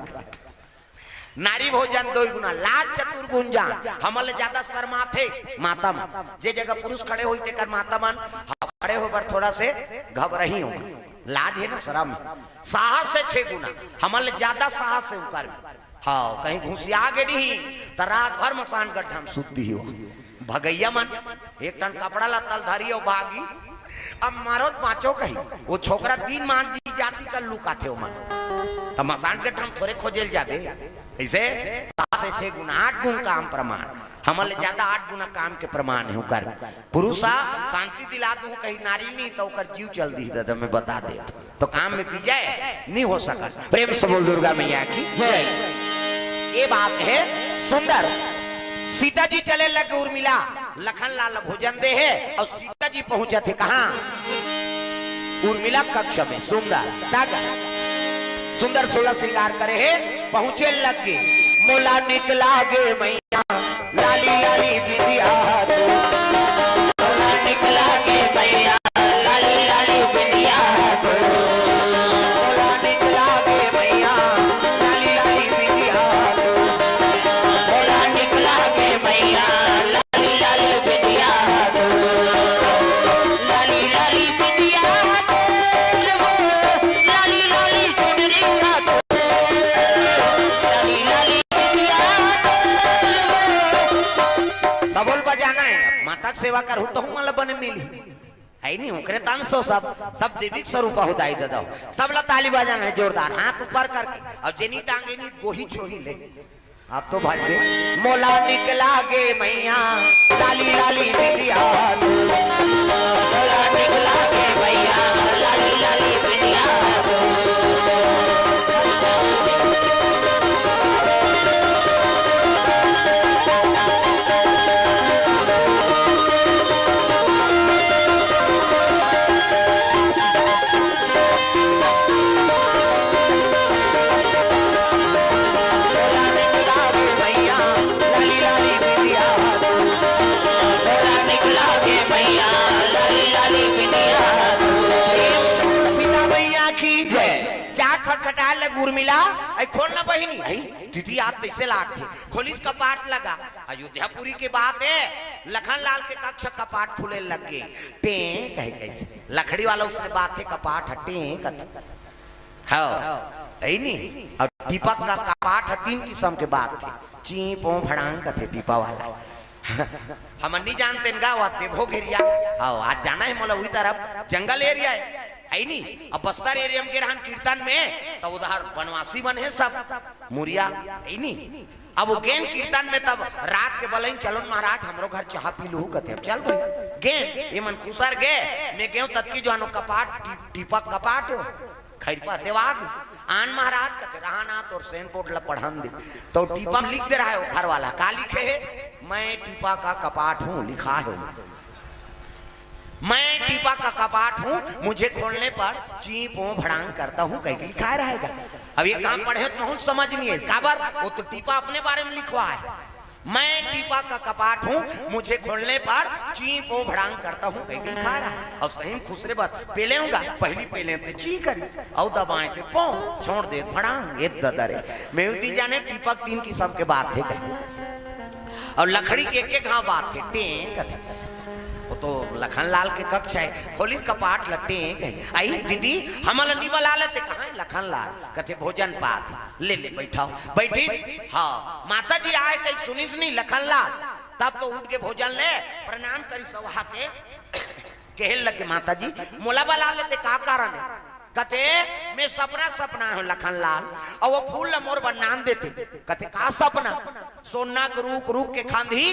नारी भोजन 2 गुना लाज चतुर्गुण जान हमल ज्यादा शर्मा थे माता मन जे जगह पुरुष खड़े हुई थे कर माता मन खड़े हो पर थोड़ा से घबराही हो लाज है ना शर्म साहस से 6 गुना हमल ज्यादा साहस से उकर हाँ कहीं घुसिया गे नहीं तो रात भर मसान गड्ढा में सुती हो भगैया मन एक टन कपड़ा ला तल धरी भागी अब मारो बाँचो कहीं वो छोकरा दिन मान दी जाति का लुका थे मन तो मसान गड्ढा में थोड़े खोजेल जाबे ऐसे 7 से 6 गुना 8 गुना काम प्रमाण हमले ज्यादा 8 गुना काम के प्रमाण है कर पुरुषा शांति दिला दूं कहीं नारी नहीं तो कर जीव चल दी दादा मैं बता दे तो काम में पी जाए नहीं हो सका। प्रेम से बोल दुर्गा मैया की जय। ये बात है सुंदर सीता जी चले लगे उर्मिला लखनलाल भोजन दे है और सीता जी पहुंचे थे कहा उर्मिला कक्ष में सुंदर सुंदर 16 श्रृंगार करे है पहुंचे लगे मोला निकला गे मैया लाली लाली बिटिया मोला निकला गे मैया लाली लाली बिटिया मोला निकला गे मैया लाली लाली बिटिया मोला निकला गे मैया लाली लाली बिटिया लाली लाली बिटिया लाली लाली सबोल बजाना है माता सेवा कर तो मतलब बने मिली है नहीं उकरे तन सो सब देवी स्वरूप होदाई दो सब ला ताली बजाना है जोरदार हाथ ऊपर करके और जेनी टांगे नी गोही छोही ले आप तो भागे मोला निकला गे मैया लाली लाली बिटिया मोला निकला गे मैया लाली लाली बिटिया मिला खोल ना बहिनी दीदी आप कैसे लाग थे खोलिस कपाट लगा अयोध्यापुरी के बात है लखनलाल के कक्ष कपाट खुले लग गए टे कहे कैसे लकड़ी वाला उसने बात है कपाट हटे नहीं और दीपक का कपाट 3 किस्म के बात थे चीपो फड़ांग थे टीपा वाला हम नहीं जानते भोग एरिया आज जाना है मोला वही तरफ जंगल एरिया है नहीं अब बस्तर एरिया के रहन कीर्तन में तो उधर बनवासी बने सब मुरिया नहीं अब वो गेन कीर्तन में तब रात के बलई चलो महाराज हमरो घर चाह पी लू कहते चल भाई गेन ये मन खुसर गे मैं गेहूं तत्की जो कपाट टीपक कपाट खैरपा देवाग आन महाराज कहते रहा ना तो सेन बोर्ड ला पढ़ान दे तो टीपा लिख दे रहा है वो घर वाला का लिखे है मैं टीपा का कपाट हूँ लिखा है मैं टीपा का कपाट हूँ मुझे खोलने पर चीपो भड़ांग करता हूँ कहीं लिखा रहेगा अब ये काम पढ़े तो समझ नहीं है इसका बार वो तो टीपा अपने बारे में लिखवा है मैं टीपा का कपाट हूँ मुझे खोलने पर चीपो भड़ांग करता हूँ कहीं लिखा रहा है और सही खुसरे पर पेले होगा पहली पेले थे ची करी और दबाए थे पो छोड़ दे भड़ांग ये ददरे मेहदी जाने टीपक 3 किस्म के बात थे कहीं और लकड़ी के एक घाव बात थे टें वो तो लखनलाल के कक्ष है खोली कपाट लट्टे आई दीदी हम नहीं बला लेते कहा है लखनलाल कहते भोजन पात ले ले बैठाओ बैठी हाँ माता जी आए कहीं सुनिस नहीं लखनलाल तब तो उठ के भोजन ले प्रणाम करी सभा के कहल लगे माता जी मोला बला लेते का कारण है कहते मैं सपना हूँ लखनलाल और वो फूल मोर बनान देते कहते का सपना सोना के रूख के खांधी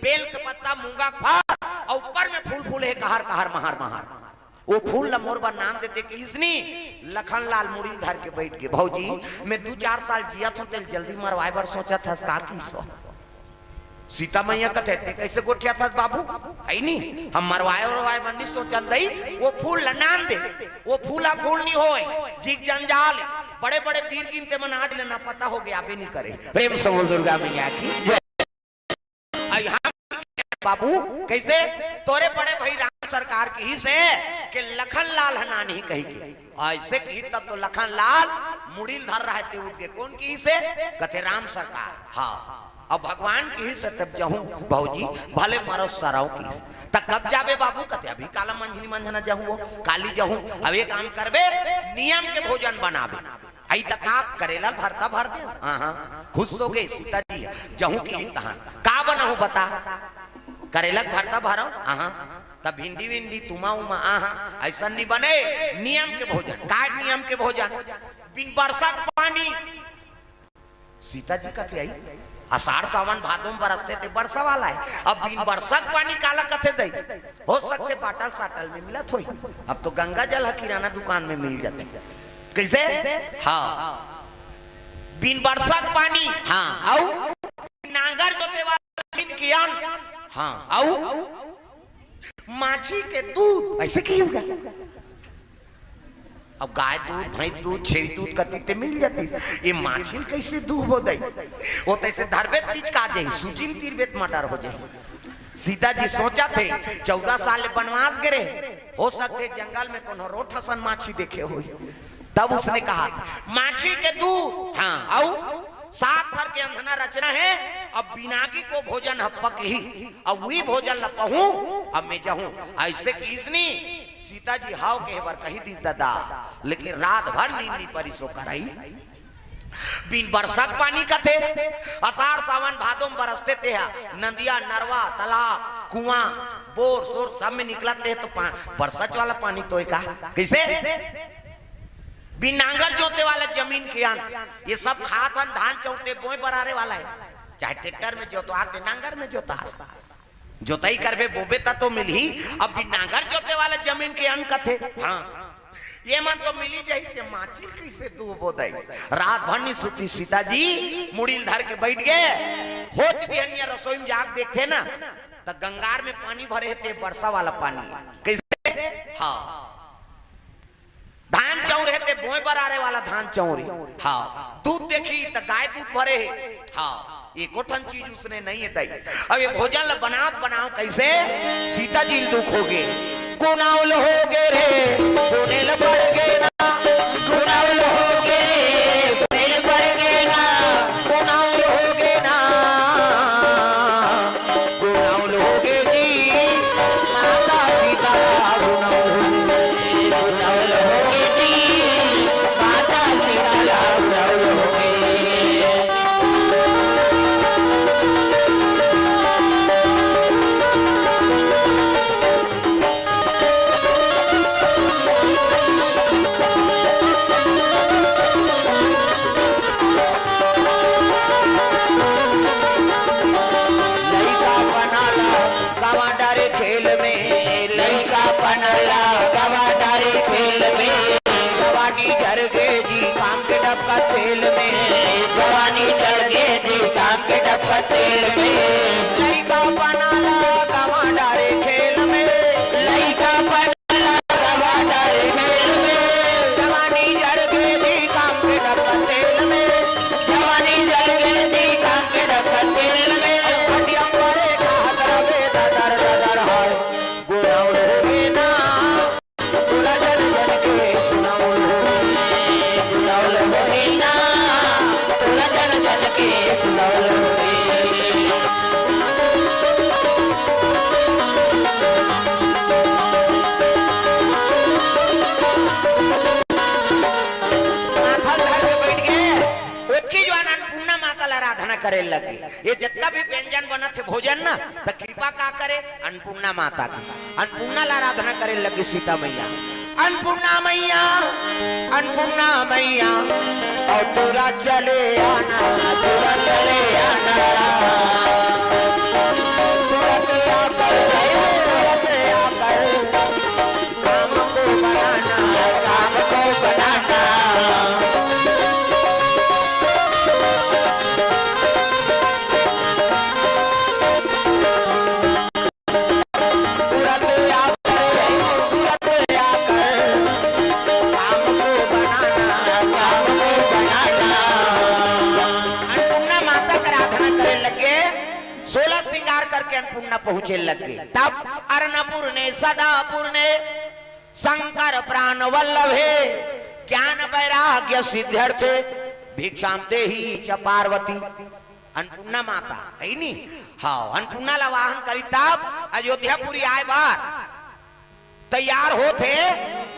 बेल के पत्ता मूंगा फार और ऊपर में फूल फूल है कहर कहर महार महार वो फूल मोर नाम देते कि इसनी लखनलाल मुड़ी धर के बैठ के भौजी मैं 2-4 साल जिया था तेल जल्दी मरवाए बार सोचा था का की सो सीता मैया कहते कैसे गोठिया था बाबू है नहीं हम मरवाए और बन्नी सोचल दई वो फूल नाम दे वो फूला फूल नहीं होए जिग जंजाल बड़े बड़े पीर गिनते मन आज लेना पता हो गया अबे नहीं करे प्रेम से बोल दुर्गा मैया की बाबू कैसे तोरे बड़े भाई राम सरकार की ही से कि लखनलाल हना नहीं कही के ऐसे की तब तो लखनलाल मुड़ील धर रहे थे उठ के कौन की ही से कहते राम सरकार हाँ अब भगवान की ही से तब जाऊं भौजी भले मारो सराव की तब कब जाबे बाबू कहते अभी काला मंझनी मंझना जाऊं काली जाऊं अब ये काम करबे नियम के भोजन बनाबे आई तक करेला भरता भर दे हाँ खुश हो गए सीता जी जाऊं की तहन का बनाऊ बता करेला भरता भरो तब भिंडी विंडी तुमा उमा ऐसा नहीं बने नियम के भोजन काय नियम के भोजन बिन वर्षा पानी सीता जी कथे आई आषाढ़ सावन भादों में बरसते थे वर्षा वाला है अब बिन वर्षा पानी काला कथे दई हो सकते बाटल साटल में मिला थोड़ी अब तो गंगा जल है किराना दुकान में मिल जाती कैसे हाँ बिन वर्षा पानी हाँ आओ नांगर जोते वाला कियान हाँ आओ माछी के दूध ऐसे किसका अब गाय दूध भैंस दूध छेरी दूध कती मिल जाती ये माछी कैसे दूध हो दई वो तैसे धरबेत बीच का जाए सुजिन तीरबेत मटर हो जाए सीता जी सोचा थे 14 साल बनवास गिरे हो सकते जंगल में कौन रोट हसन माछी देखे हो तब उसने कहा माछी के दूध हाँ आओ 7 भर के अंधना रचना है अब बिनागी को भोजन हपक ही अब वही भोजन लपहू अब मैं जाऊं ऐसे किसनी सीता जी हाव के बार कही दी दादा लेकिन रात भर नींद परिसो कराई बिन बरसक पानी का थे आषाढ़ सावन भादों बरसते थे नदिया नरवा तालाब कुआं बोर सोर सब में निकलते हैं तो बरसात वाला पानी तो का कैसे बिनांगल जोते वाला जमीन के ये सब खात हन धान चौते बोए बरारे वाला है चाहे ट्रैक्टर में जोतवाते नांगर में जोता जोताई करबे बोबे तो मिल ही अब बिनांगर जोते वाला जमीन के अन्न कथे हाँ ये मन तो मिली जाई ते माछी कैसे दू बोदाई रात भर नहीं सुती सीता जी मुड़ील धर के बैठ गए होत भी अन्य रसोई में जाग देखते ना तो गंगार में पानी भरे थे वर्षा वाला पानी कैसे हाँ धान चौर है बोए बरारे वाला धान चौरी हाँ दूध देखी तो गाय दूध भरे है हाँ एक चीज उसने नहीं है दई अब ये भोजन बनाओ कैसे सीता जी दुख हो गए गुनाउल हो गए रे गुनेल बढ़ गए ना गुनाउल हो गए गुनेल बढ़ गए ना गुनाउल हो गए ना गुनाउल हो गए जी माता सीता गुनाउल हो गए जी माता सीता गुनाउल हो गए तेल में जवानी चढ़ गए जी काम के डब्बा तेल में लड़का बनाला गवा डारे खेल में लड़का बनाला गवा डारे खेल में जवानी चढ़ गए जी काम के डब्बा तेल में जवानी चढ़ गए जी काम के डब्बा तेल में हड्डियां मारे खात रवे ददर ददर हाय गुनाउल हो गए ना गुला जन जन के सुनाउल हो गुनाउल हो गए ना गुला जन जन के सुनाउल हो गए आराधना करे लगे ये जितना भी व्यंजन बना थे भोजन ना तो कृपा का करे अन्नपूर्णा माता की अन्नपूर्णा आराधना करे लगी सीता मैया अन्नपूर्णा मैया और पूरा चले आना पूरा चले आना काम को बनाना काम को बनाना अन्नपूर्णा पहुंचे लगे तब अर्णपुर ने सदापुर ने शंकर प्राण वल्लभे ज्ञान वैराग्य सिद्ध्यर्थ भिक्षाम देहि च पार्वती अन्नपूर्णा माता है नी हाँ अन्नपूर्णा ला वाहन करी तब अयोध्यापुरी आए बार तैयार होते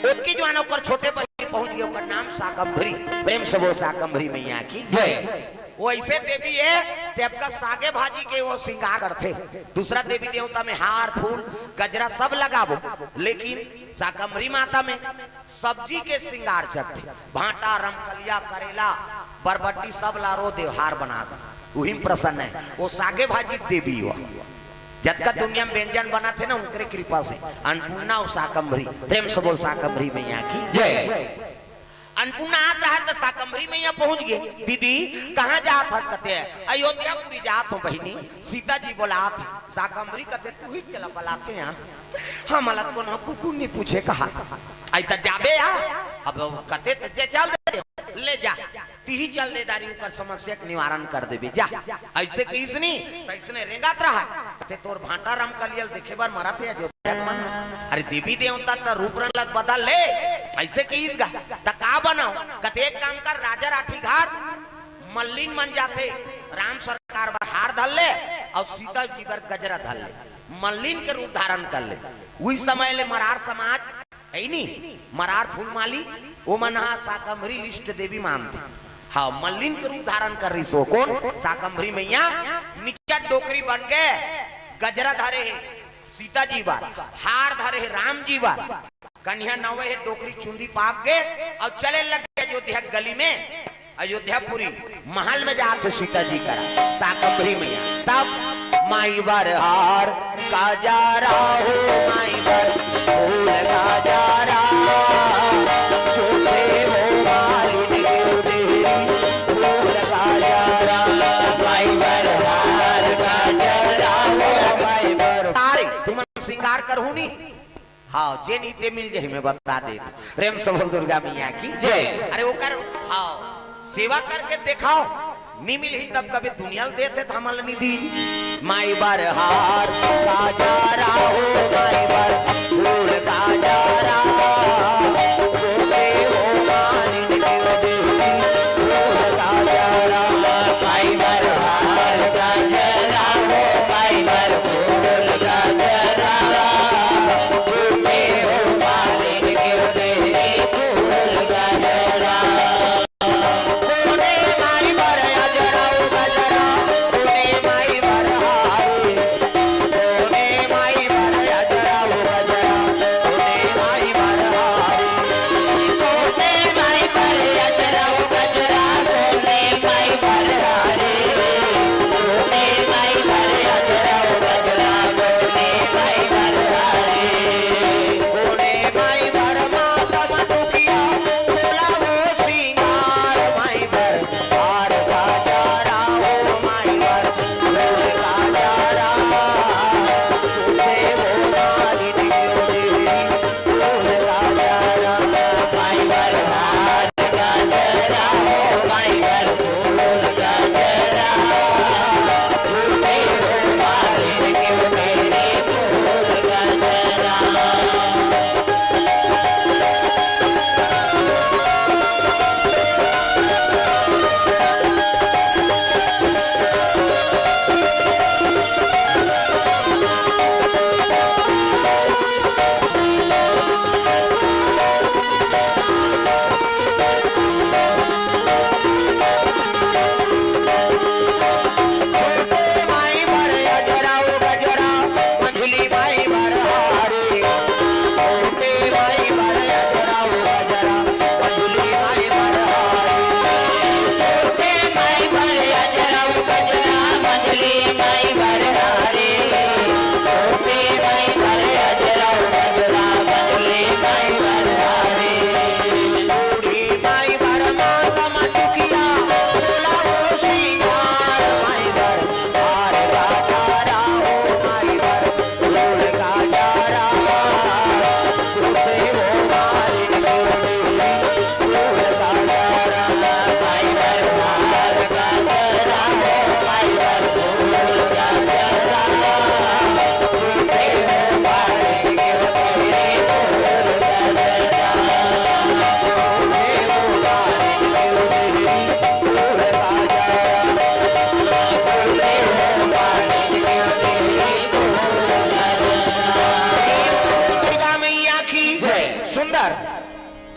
उसकी जवानों कर छोटे बच्चे पहुंच गए उसका नाम शाकंभरी प्रेम से वो शाकंभरी मैया की जय वो ऐसे देवी है देव का सागे भाजी के वो श्रृंगार करते दूसरा देवी देवता में हार फूल गजरा सब लगाबो लेकिन शाकंभरी माता में सब्जी के श्रृंगार चलते भाटा रमकलिया करेला बरबट्टी सब लारो देवहार बना दे वही प्रसन्न है वो सागे भाजी देवी हुआ जबका दुनिया में व्यंजन बना थे ना उनके कृपा से अन्नपूर्णा और शाकंभरी प्रेम से बोल शाकंभरी मैया की जय अन्नपूर्णा आता है तो शाकंभरी मैया पहुंच गए दीदी कहाँ जात है कहते हैं अयोध्यापुरी जात हूँ बहिनी सीता जी बोलाते शाकंभरी कहते तू ही चला बुलाते यहाँ हम अलग को कुकुर नहीं पूछे कहा ऐसा जाबे अब कहते तो चल दे ले जा ती चल दे दारी ऊपर समस्या के निवारण कर देबे जा ऐसे किसनी तो इसने रेंगात रहा ते तोर भाटा राम कलियल देखे बार मरा थे जो अरे देवी देवता तो रूप रंग बदल ले ऐसे किस गा त का बनाओ कहते एक काम कर राजा राठी घाट मल्लिन मन जाते राम सरकार बार हार धल ले और सीता जी बार गजरा धल ले मल्लिन के रूप धारण कर ले उस समय ले मरार समाज है नी मरार फूलमाली वो मना शाकंभरी लिस्ट देवी मानते हाँ मल्लिन के रूप धारण कर रही सो कौन शाकंभरी मैया नीचा डोकरी बन गए गजरा धारे है सीता जी बार हार धरे राम जी बार कन्या नवे है डोकरी चुंदी पाप के और चले लग गए अयोध्या गली में अयोध्यापुरी महल में जाते सीता जी करा साकंबरी मैया तब माई बार हार का जा रहा हो माई बार फूल का जा रहा श्रृंगार करहू नी हाँ जे नीते मिल जाए मैं बता दे प्रेम से बोल दुर्गा मैया की जय। अरे वो कर हाँ सेवा करके दिखाओ नी मिल ही तब कभी दुनिया देते थे हमल निधि माई बार हार का जा रहा हो माई बार फूल का जा रहा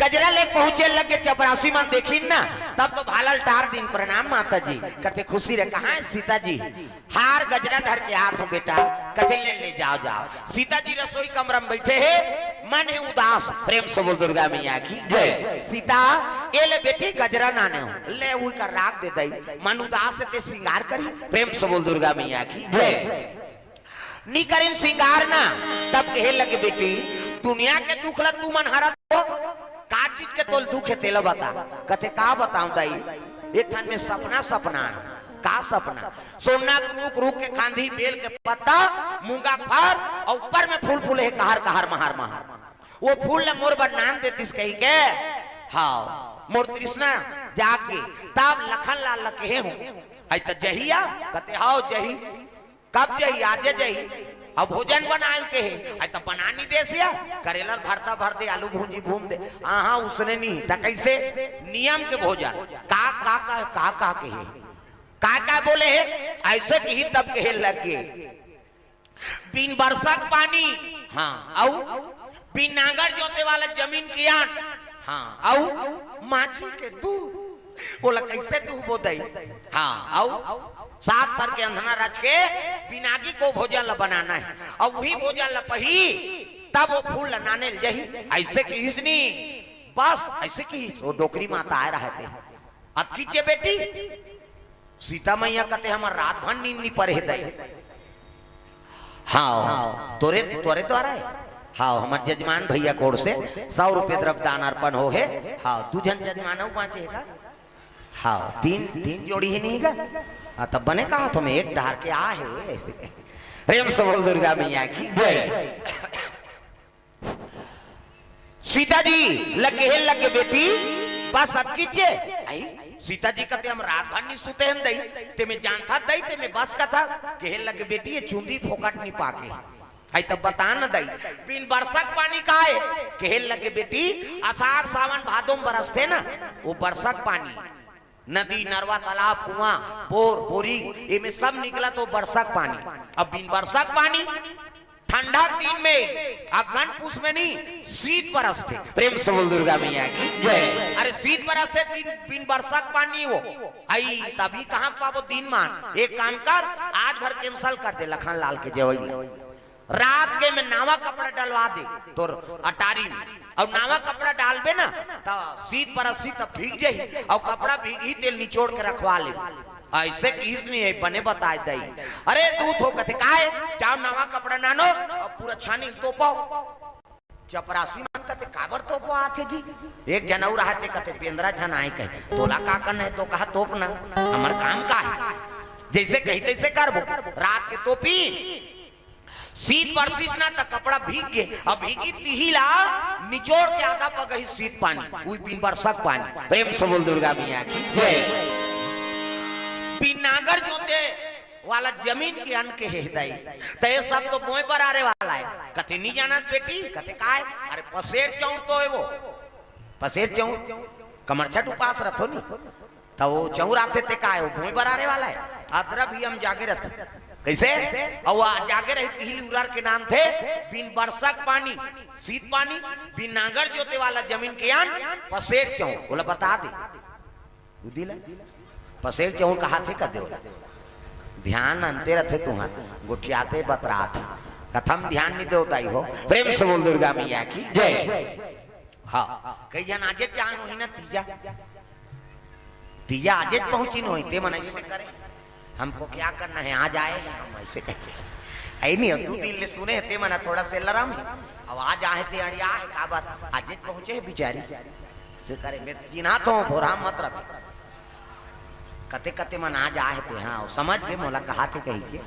गजरा ले पहुंचे लगे चपरासी मन देखी ना तब तो भालल टार दिन प्रणाम माता जी कते खुशी रे कहाँ है सीता जी हार गजरा धर के हाथ हो बेटा कते ले जाओ जाओ सीता जी रसोई कमरा में बैठे है मन है उदास प्रेम से बोल दुर्गा मैया की जय। सीता ये ले बेटी गजरा नाने हो ले वही का राग दे दई मन उदास से ते श्रृंगार करी प्रेम से बोल दुर्गा मैया की जय। नी करीन श्रृंगार ना तब कहे लगे बेटी दुनिया के दुख ला तू मन हरत हो का चीज के तोल दुख है तेल बता कथे का बताऊं दाई एक ठान में सपना सपना है का सपना सोना रूख रूख के खांधी बेल के पत्ता मूंगा फर और ऊपर में फूल फूल है कहर कहर महार महार वो फूल ने मोर बदनाम देतीस कही के हाँ मोर तृष्णा जाग गई तब लखन लाल लके हूं आई तो जहिया कते हाओ जही कब जही आज जही अब भोजन बनाल के है आई तो बनानी दे सिया करेला भरता भर दे आलू भूंजी भून दे आहा उसने नहीं त कैसे नियम के भोजन का के है का बोले है ऐसे की ही तब कहे लग गए बिन बरसक पानी हाँ आउ बिन नांगर जोते वाला जमीन की आन हाँ आउ माछी के दूध बोला कैसे दूध बोदई हाँ आउ सात तर के अंधना रच के पिनाकी को भोजन ला बनाना है और वही भोजन ला पही तब वो फूल लनाने जही ऐसे की हिसनी बस ऐसे की वो डोकरी माता आए रहते अब कीचे बेटी सीता मैया कहते हमार रात भर नींद नहीं परे दे। हाँ तोरे तोरे द्वारा है। हाँ हमारे जजमान भैया कोड़ से 100 रुपये द्रव्यदान अर्पण हो है। हाँ तू जन जजमान पांचेगा। हाँ तीन जोड़ी ही नहीं गा तब बने कहा तुम्हें एक ढार के आ है ऐसे प्रेम से बोल दुर्गा मैया की जय। सीता जी लगे बेटी बस अब कीजिए सीता जी कहते हम रात भर नहीं सुते हैं दई ते में जान था दई ते में बस का था कहे लगे बेटी ये चूंदी फोकट नहीं पाके आई तब बता न दई बिन बरसक पानी का है कहे लगे बेटी आषाढ़ सावन भादों बरसते ना वो बरसक पानी नदी नरवा तालाब कुआं बोर बोरी ये में सब निकला तो बरसक पानी। अब बिन बरसक पानी ठंडा दिन में अगन पुष में नहीं शीत बरसते। प्रेम से बोल दुर्गा मैया की जय। अरे शीत बरसते बिन बरसक पानी वो आई तभी कहाँ पाबो दिन मान एक काम कर आज भर कैंसल कर दे लखन लाल के जवई रात के में नावा कपड़ा डलवा दे तो अटारी में और नावा कपड़ा डालबे ना तो शीत बरसी तब भीग जाही और कपड़ा भीगी तेल निचोड़ के रखवा ले ऐसे किस नहीं है बने बताए दई। अरे दूध हो कथे काहे चाव नवा कपड़ा नानो और पूरा छानी तो पाओ चपरासी मन कथे काबर तो पो आथे जी एक जनऊ रहते कथे पेंद्रा छन आए कहे तोला का करना है तो कहा तोप ना हमार काम का है जैसे कही तैसे करबो रात के तोपी शीत बरसीस ना तो कपड़ा भीग के अब भीगी तिहिला निचोड़ के आधा पगही शीत पानी वही बिन बरसक पानी। प्रेम से बोल दुर्गा मैया की जय। बिनागर जोते वाला जमीन के अन्न के हृदय तो ये सब तो मोह पर आने वाला है कथे नहीं जाना बेटी कथे का है अरे पसेर चौर तो है वो पसेर चौर कमरछट उपास रथो नहीं तो वो चौर आते ते का है वो मोह पर आने वाला है आदरा भी हम जागे रहते कैसे और जागे रही तिहली उरार के नाम थे बिन बरसक पानी शीत पानी बिन नागर जोते वाला जमीन के अन्न पसेर चौर बोला बता दे पसेर चौर कहा थे का देवला ध्यान अंते रथे तुहार गुठियाते बतरात कथम ध्यान नहीं देवताई हो। प्रेम से बोल दुर्गा मैया की जय। हाँ कई जन आजे चाह हो ना तीजा आजे पहुंची नहीं ते मन ऐसे करे हमको क्या करना है आज आए हम ऐसे कहेंगे ऐ नहीं 2 दिन ले सुने ते मना थोड़ा से लरम है अब आज आए ते अड़िया है का बात आजे पहुंचे है बिचारी से करे मैं चिन्हा तो भोरा मत रख कते कते मन आज आए थे। हाँ समझ गए मोला कहा थे कही के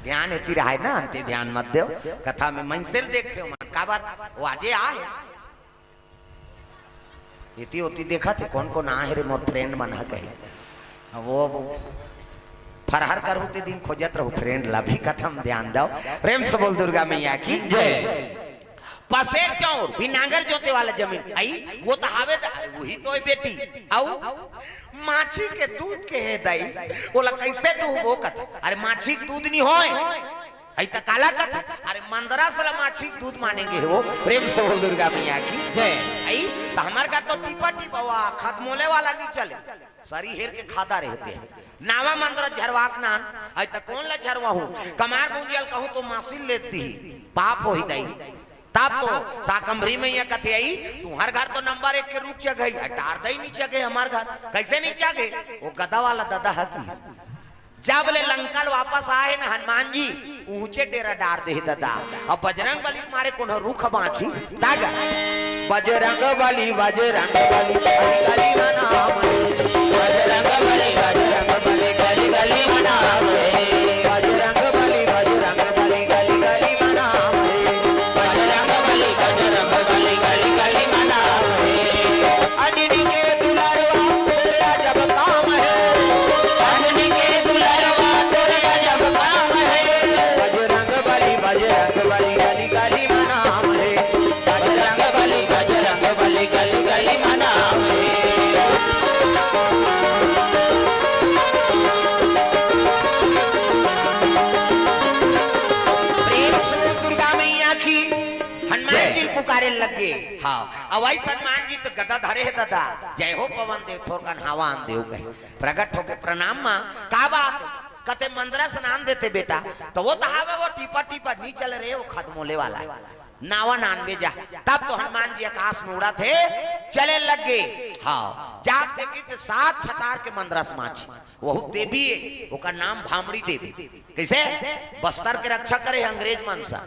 ध्यान हेती रहा ना अंते ध्यान मत दो कथा में मनसेल देखते हो मन का बार वो आजे आए इति होती देखा थे कौन कौन आए रे मोर फ्रेंड बना कही वो फरहर करू ते दिन खोजत रहू फ्रेंड ला भी कथम ध्यान दो। प्रेम से बोल दुर्गा मैया की जय। पसेर चौर बिनागर जोते वाला जमीन आई वो तो हावे वही तो है बेटी आओ माछी के दूध के है दई बोला कैसे दूध वो कथ अरे माछी के दूध नहीं होए आई त काला कथ अरे मंदरा सला माछी के दूध मानेंगे वो। प्रेम से बोल दुर्गा मैया की जय। आई तो हमार का तो टीपा टीपा खत्मोले वाला नहीं चले सारी हेर के खाता रहते हैं नावा मंदरा झरवाक नान आई त कौन ला झरवा हूं कमार बुंजियल कहूं तो मासिल लेती ही पाप हो ही दई तब तो साकंभरी में यह कथे आई तुम्हार घर तो नंबर 1 के रूप चगे टार दई नीचे गए हमार घर कैसे नीचे गए वो गदा वाला दादा हकी जब ले लंकल वापस आए ना हनुमान जी ऊंचे डेरा डार दे दादा अब बजरंग बली मारे कोनो रुख बांची तागा बजरंग बली गली गली मना बजरंग बली गली गली मना बजरंग बली गली गली मना बजरंग बली गली गली मना अजनी के दुलारवा तेरा जब काम है अजनी के दुलारवा तेरा जब काम है बजरंग बली गली गली मना बजरंग बली गली गली मना अवै सन्मान जी तो गदा धरे है दादा जय हो पवन देव थोरकन हवान देव कहे प्रकट होके प्रणाम मां का बात कते मंदरा स्नान देते बेटा तो वो तहावे वो टीपा टीपा नहीं चल रहे वो खत्म होने वाला है नावा नान बेजा तब तो हनुमान जी आकाश में उड़ा थे चले लग गए हाँ जाग देखी तो 7 छतार के मंदरस माछी वह देवी है उसका नाम भामड़ी देवी कैसे बस्तर के रक्षा करे अंग्रेज मन सा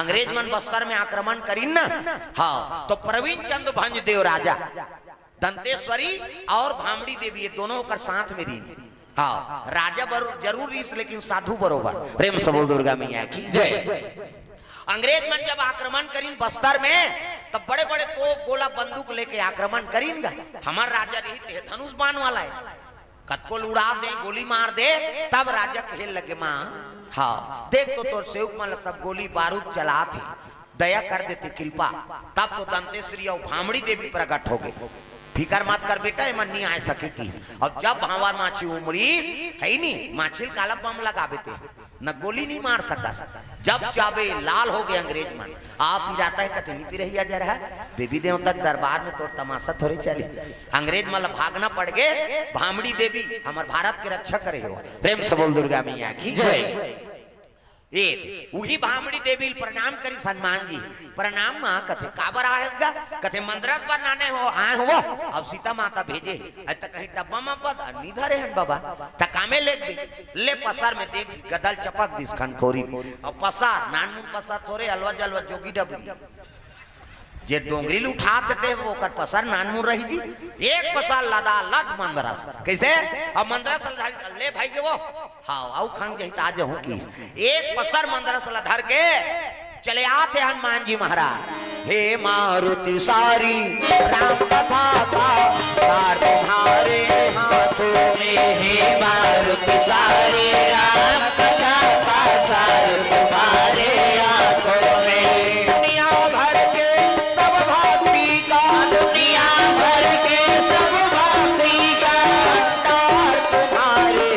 अंग्रेज मन बस्तर में आक्रमण करी ना हाँ तो प्रवीण चंद्र भंज देव राजा दंतेश्वरी और भामड़ी देवी ये दोनों का साथ में रही हाँ राजा जरूर इस लेकिन साधु बरोबर प्रेम से बोल दुर्गा मैया की जय अंग्रेज मन जब आक्रमण करीन बस्तर में तब बड़े बड़े तो गोला बंदूक लेके आक्रमण करीन हमार राजा रही धनुष बाण वाला है कतको उड़ा दे गोली मार दे तब राजा कहे लगे माँ हाँ देख तो तोर सेवक मन सब गोली बारूद चला थे दया कर देते कृपा तब तो दंतेश्वरी और भामड़ी देवी प्रकट हो गए फिकर मत कर बेटा ये मन नहीं आ सके की और जब भावर माछी उमड़ी है नहीं माछिल काला बम लगा देते न गोली नहीं मार सका जब चाबे लाल हो गए अंग्रेज मन आप ही जाता है कतनी पी रही जा रहा है देवी देवता दरबार में तो तमाशा थोड़ी चली अंग्रेज मतलब भागना पड़ गए भामड़ी देवी हमारे भारत के रक्षा करे हो प्रेम से बोल दुर्गा मैया की जय वही भामड़ी देवी प्रणाम करी हनुमान जी प्रणाम माँ कथे काबर आएगा कथे मंदिर पर नाने हो आए हो अब सीता माता भेजे कहीं डब्बा में बद निधरे हन बाबा तकामे ले पसार में देख गदल चपक दिस खनखोरी और पसार नानमुन पसार थोड़े अलवा जलवा जोगी डबरी जे डोंगरी उठाते थे वो कर पसार नानमुन रही जी एक पसार लदा लद मंदरस कैसे अब मंदरस ले भाई के वो हाँ आओ खान के ताज हूँ की एक पसार मंदरस लधर के चले आते हनुमान जी महाराज हे मारुति सारी राम कथा का तार तुम्हारे हाथों में हे मारुति सारी राम कथा का तार तुम्हारे हाथों में दुनिया भर के सब भक्ति का दुनिया भर के सब भक्ति का तार तुम्हारे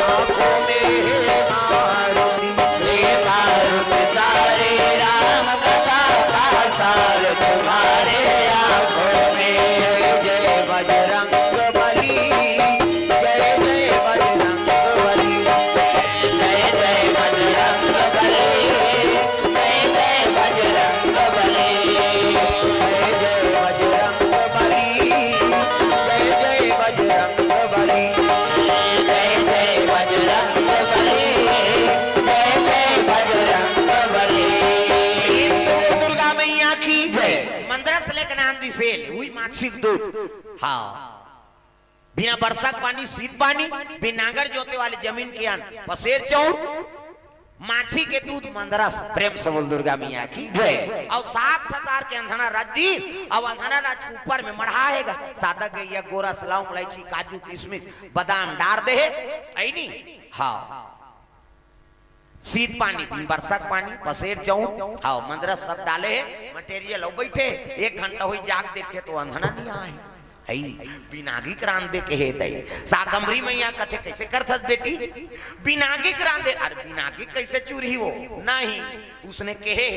हाथों में हे मारुति सारे राम कथा का सार तुम्हारे आंखों में जय बजरंग बली जय जय बजरंग बली जय जय बजरंग बली जय जय बजरंग बली जय जय बजरंग बली जय जय बजरंग बली जय जय बजरंग बली जय जय बजरंग बली दुर्गा मैया की जय मंदरस लेकर नाम दिसेल हुई माछिक दूध हाँ बिना बरसात पानी शीत पानी बिना नागर जोते वाले जमीन के अन पसेर चौर माछी के दूध मंदरस प्रेम से बोल दुर्गा मैया की जय और 7 छतार के अंधना रद्दी अब अंधना राज ऊपर में मढ़ाएगा सादा गैया गोरा सलाव इलायची काजू किशमिश बादाम डार दे है नहीं हाँ शीत पानी बरसात पानी पसेर जाऊं हाँ मंदरस सब डाले है मटेरियल हो बैठे 1 घंटा हुई जाग देखे तो अंधना नहीं आए बिनागी क्रांति के हे दई साकंबरी मैया कथे कैसे करथस बेटी बिनागी क्रांति अरे बिनागी कैसे चूरी हो नहीं उसने कहे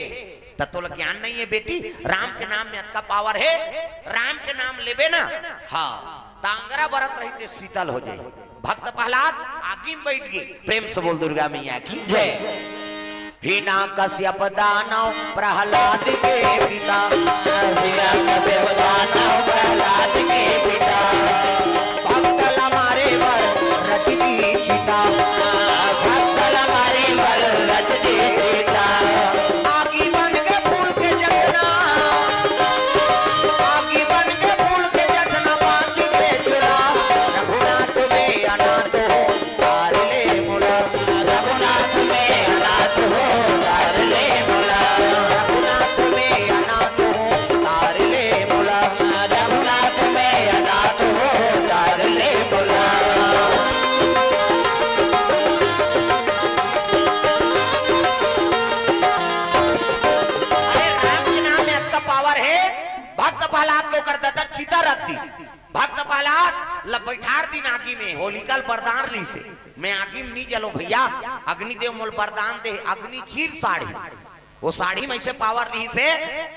तब तो ज्ञान नहीं है बेटी राम के नाम में अक्का पावर है राम के नाम लेबे ना हाँ तांगरा बरत रहते शीतल हो जाए भक्त प्रहलाद आगे में बैठ गए प्रेम से बोल दुर्गा मैया की जय हिना कश्यप दानव प्रहलाद के पिता हिना कश्यप दानव प्रहलाद के पिता भक्तल हमारे वर रचती चिता भक्तल हमारे वर रचती चिता आगी बन के फूल के जगना आगी बन के फूल के जगना पांच पे चुरा रघुनाथ में अनाथ हो तार ले मुड़ा रघुनाथ में अनाथ हो तार ले मुड़ा रघुनाथ में अनाथ हो तार ले मुड़ा रघुनाथ में अनाथ हो तार ले मुड़ा भक्त प्रहलाद को करता था चिता रख दी भक्त प्रहलाद बैठार दिन आगी में होलिकल बरदान ली से मैं आगी में नहीं जलो भैया अग्निदेव मोल बरदान दे अग्नि चीर साड़ी वो साड़ी में से पावर नहीं से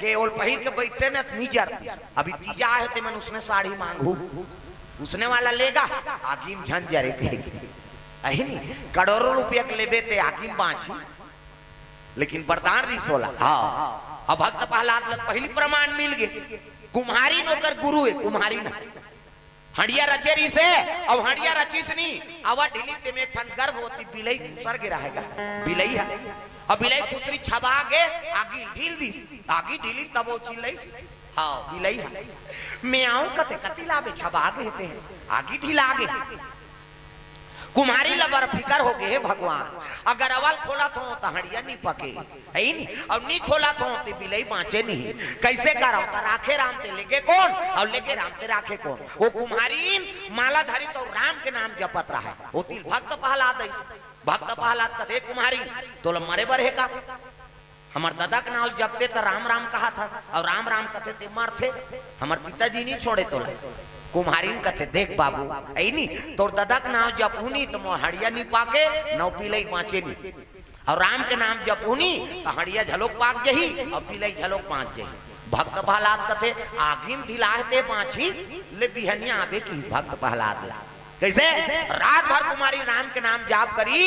कि ओल पहिर के बैठते न नहीं जरती। अभी तीजा है ते मन उसने साड़ी मांगू, उसने वाला लेगा आगिम झन जरे कहेगी अही नहीं करोड़ों रुपया के लेबे ते आगिम बाँची, लेकिन वरदान नहीं सोला। हाँ अब भक्त प्रहलाद लग पहली प्रमाण मिल गए। कुम्हारी नौकर गुरु है, कुम्हारी ना हड़िया रचेरी से अब हड़िया रचीस नहीं आवा ढीली ते में ठन गर्भ होती बिलई खुसर के रहेगा बिलई है अब बिलई खुसरी छबा गे आगी ढील दी आगी ढीली तब वो चिल्लई। हाँ बिलई है मैं आऊं कते कति लाबे छबा गे हेते हैं आगी ढीला गे। कुम्हारी लबर फिकर हो गए भगवान, अगर अवल खोला तो हड़िया नहीं पके है नहीं और नहीं खोला तो बिलई बाँचे नहीं। कैसे करा राखे राम ते लेके कौन और लेके राम ते राखे कौन। वो कुम्हारी माला धारी और राम के नाम जपत रहा है। वो तिल भक्त प्रहलाद भक्त प्रहलाद कथे कुम्हारी तो मरे बरे का हमार दादा के नाम जपते तो राम राम कहा था और राम राम कथे ते मर थे। हमार पिताजी नहीं छोड़े तो कुम्हारी कथे देख बाबू ऐ नहीं तोर दादा के नाम जपूनी तो हड़िया नहीं पाके नौ पीलई बाँचे नहीं और राम के नाम जपूनी तो हड़िया झलोक पाक जही और पीलई झलोक पाँच जही। भक्त प्रहलाद कथे आगिम ढिलाते बाँची ले बिहनिया आवे की भक्त प्रहलाद ला कैसे रात भर कुमारी राम के नाम जाप करी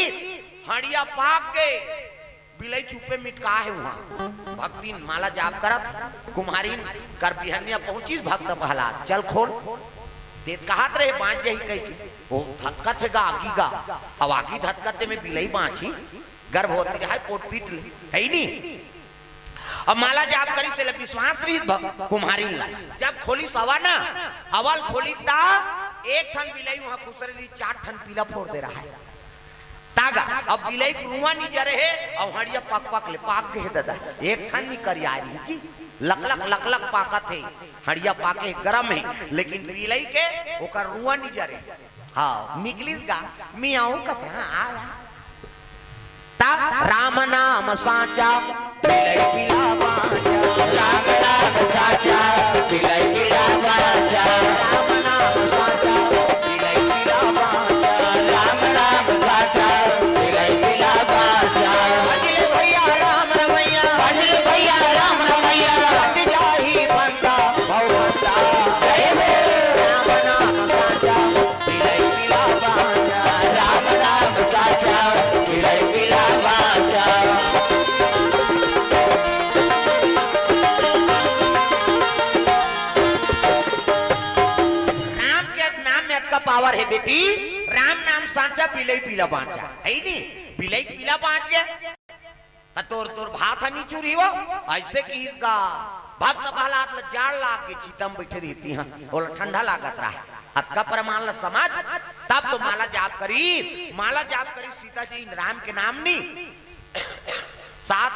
हड़िया पाक गए बिलई चुपे मिटका है वहां भक्ति माला जाप करत कुम्हारी कर बिहनिया पहुंची भक्त प्रहलाद चल खोल देत कहत रहे बाँच जही कही वो धतकत है आगी गा अब आगी धतकते में बिलई बाँची गर्भ होती है पोट पीट ले है नहीं। अब माला जाप करी से विश्वास रही कुम्हारी ला जब खोली सवा ना अवल खोली ता एक ठन बिलई वहां खुसरी 4 ठन पीला फोड़ दे रहा है तागा। अब बिलई रुआ नहीं जरे है और हड़िया पक ले पाक के दादा एक ठन नहीं करी आ रही जी लक लक पाका थे हड़िया पाके गरम है लेकिन बिलई के ओकर रुआ नहीं जरे। हाँ निकलिस गा मैं आऊं कथे आया ता राम नाम साचा बिलई पिला बाजा राम नाम साचा बिलई पिला बाजा राम नाम साचा बिलई पिला बाजा राम नाम साचा बिलई पिला बाजा भजले भैया राम रमैया भजले भैया राम रमैया बंद जाही बंदा भवता जय हो राम नाम साचा बिलई पिला बाजा राम नाम साचा बिलई पिला बाजा। पावर है बेटी राम नाम सांचा बिलई पीला बांचा है नहीं बिलई पीला बांच गया तोर तोर भात नहीं चूरी वो ऐसे की इसका भक्त प्रहलाद ल जाड़ लाग के चीतम बैठे रहती हैं और ठंडा लागत रहा अतका प्रमाण ल समाज तब तो माला जाप करी सीता जी राम के नाम नहीं 7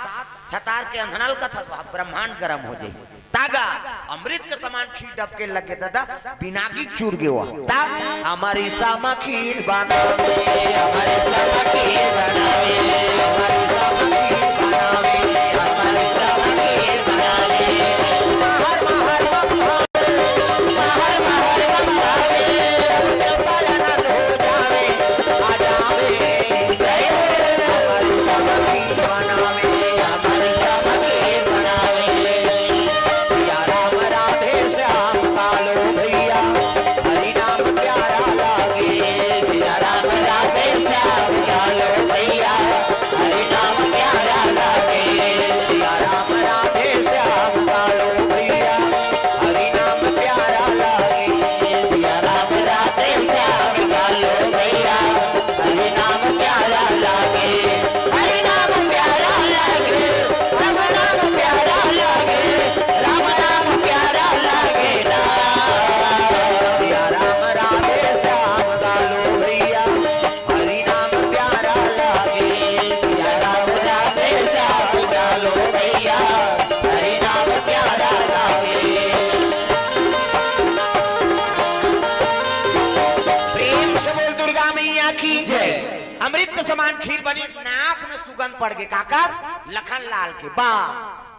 छतार के अंधनल का था ब्रह्मांड गरम हो जाए तागा अमृत के समान खीर डबके लगे दादा बिना की चूर गए हुआ तब हमारी सामा खीर बनावे हमारी सामा खीर बनावे हमारी सामा खीर बनावे हमारी सामा खीर बनावे महर महर महर महर बनावे पालन हो जावे आ जावे जय हमारी सामा खीर बनावे हमारी सामा खीर बनावे समान खीर बनी नाक में सुगंध पड़ गए काका लखन लाल के बा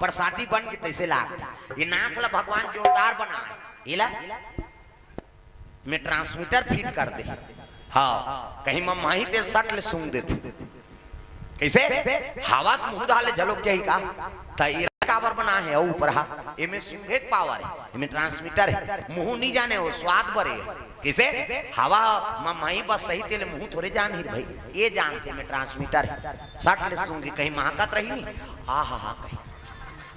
प्रसादी बन के तैसे लाग ये नाक ला भगवान जोरदार बना है इला में ट्रांसमीटर फिट कर दे। हाँ कहीं मम्मा ही ते सट ले सुन देते कैसे हवा मुंह डाले झलोक जाई का त ये काबर बना है ऊपर हा एमे सिंहेक पावर है, एमे ट्रांसमीटर है, मुंह नहीं जाने वो स्वाद बरे है। कैसे हवा मई बस सही तेले मुंह थोड़े जान ही भाई, ये जानते में ट्रांसमीटर है। सट ले सूंगी कहीं महकत रही नहीं, आ हा कहीं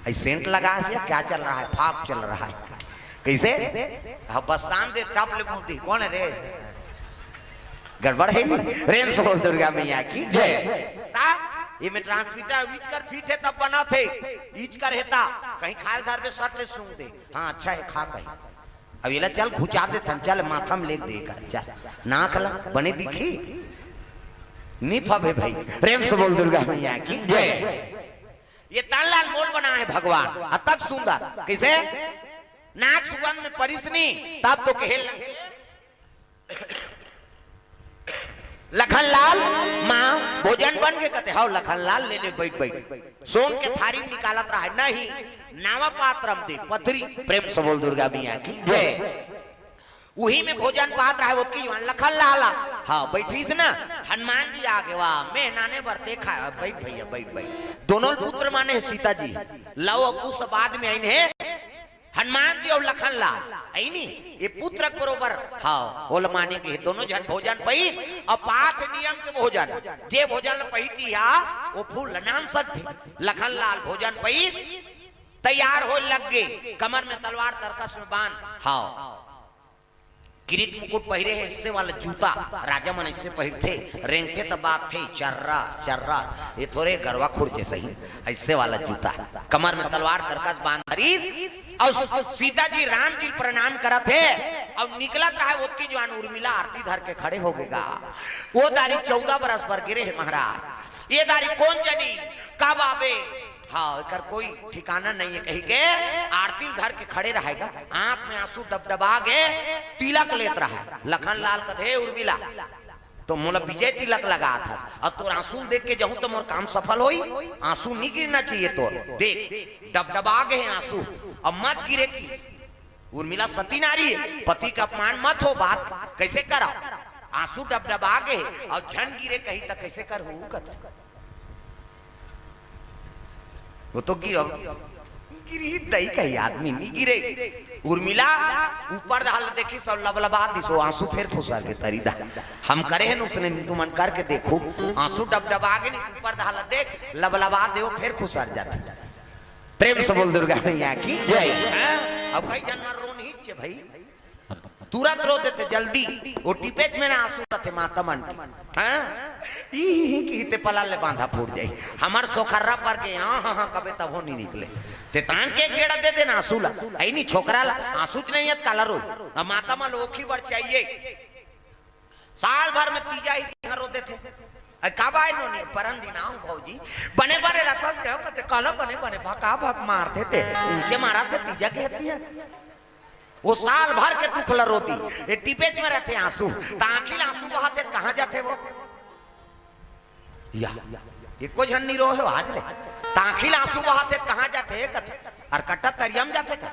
ऐ सेंट लगा है क्या चल रहा है, फाक चल रहा है कैसे हाँ बस शाम दे टप ले बोलती कौन है रे, गड़बड़ है नहीं। रेन सो दुर्गा मैया की जय। ये में ट्रांसमीटर ईच कर फीट है तब बना थे, ईच कर हेता कहीं खाल धार पे सट ले सूंघ दे, हाँ अच्छा है खा कहीं अब ये चल घुचा दे थन चल माथा में लेक दे कर चल नाक ला बने दिखी नहीं फबे भाई। प्रेम से बोल दुर्गा मैया की जय। ये तालाल मोल बना है भगवान अतक सुंदर, कैसे नाक सुगंध में परिसनी तब तो कहे लखनलाल माँ भोजन बन के कहते हाउ लखनलाल ले ले बैठ बैठ सोन के थारी निकालत रहा है नहीं नावा पात्रम दे पथरी। प्रेम से बोल दुर्गा मैया की जय। वही में भोजन पात्र है वो की लखनलाल हाँ बैठी से ना हनुमान जी आगे वाह मैं नाने बरते खा बैठ भैया बैठ बैठ। दोनों पुत्र माने है सीता जी लव कुछ बाद में आई है हनुमान जी और लखनलाल आई नी ये पुत्र बरोबर हाँ बोल माने के दोनों जन भोजन पही और पाठ नियम के भोजन जे भोजन पही वो फूल नाम सकते लखनलाल भोजन पही तैयार हो लग गए कमर में तलवार तरकस में बांध हाँ किरीट मुकुट पहिरे है इससे वाला जूता राजा मन इससे पहिरते रेंगते तब बात थे चर्रास चर्रास ये थोड़े गरवा खुरचे सही ऐसे वाला जूता कमर में तलवार तरकस बांध और सीता जी राम जी प्रणाम करत है और निकलत रहा है उसकी जवान उर्मिला आरती धर के खड़े हो गएगा। वो दारी 14 बरस पर गिरे है महाराज, ये दारी कौन जनी कब आवे हाँ कर कोई ठिकाना नहीं है कहीं के आरती धर के खड़े रहेगा आंख में आंसू डबडबा गए तिलक लेत रहा है लखनलाल कथे उर्मिला तो मोला विजय तिलक लगा था और तोर आंसू देख के जाऊं तो मोर काम सफल होई, आंसू नहीं गिरना चाहिए तोर देख डबडबा गए आंसू अब मत गिरे की उर्मिला सती नारी है पति का अपमान मत हो बात कैसे करा आंसू डबडबा गए और झन गिरे कहीं तक कैसे कर हो वो तो गिरी दई कही आदमी नहीं गिरे उर्मिला ऊपर दाल देखी सब लबलबा दिसो आंसू फिर खुसर के तरी दा हम करे हैं उसने तू मन करके देखो आंसू डबडबा के नहीं ऊपर दाल देख लबलबा दे फिर खुसर जाती। प्रेम से बोल दुर्गा मैया की जय। अब कई जानवर रो नहीं छे भाई तुरंत रो देते जल्दी वो टिपेट में ना आंसू रहते माता मन की हीते पला ले बांधा फूट जाए हमार सोखर्रा पर के हाँ कबे तब हो नहीं निकले ते तान के गेड़ा दे देना आंसू ला आई नहीं छोकरा ला आंसू नहीं है काला रो माता मा लोखी बर चाहिए साल भर में तीजा ही रो देते कब आए नो नहीं परन दिन आऊं भौजी बने बने रहता से कल बने बने भका भक मारते थे ऊंचे मारा थे तीजा के हती है वो साल भर के दुख रोती ये टिपेच में रहते आंसू ताखिल आंसू बहाते कहां जाते वो या एको झन्नी रो है आज ले ताखिल आंसू बहाते कहां जाते और कट्टा तरियम जाते का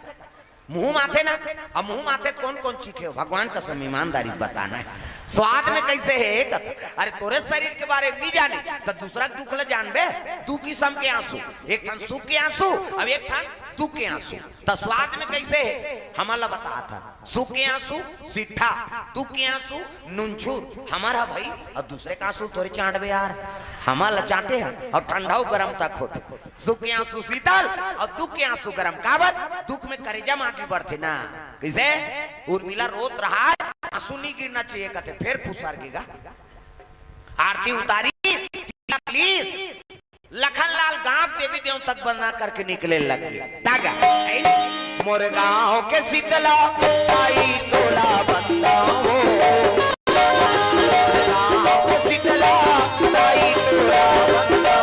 मुंह माथे ना अब मुंह माथे कौन कौन चीखे भगवान का सम ईमानदारी बताना है स्वाद में कैसे है एक अरे तोरे शरीर के बारे में नहीं जाने तो दूसरा दुख ले जानबे तू किस्म के आंसू एक ठन सुख के आंसू अब एक ठन दुख के आंसू तो स्वाद में कैसे है हमारा बता था सुख के आंसू सिट्ठा दुख के आंसू नुनछूर हमारा भाई और दूसरे का आंसू थोड़े चाटबे यार हमारा चाटे हैं और ठंडा गर्म तक होते सुख के आंसू शीतल और दुख के आंसू गर्म काबर दुख में करेजा आगे बढ़ते ना कैसे उर्मिला रोत रहा आंसू नहीं गिरना चाहिए कहते फिर खुशार गिगा आरती उतारी प्लीज लखनलाल गांव देवी देव तक बना करके निकले लग गए मोरे गांव के शीतला आई तोला बंदा हो शीतला आई तोला बंदा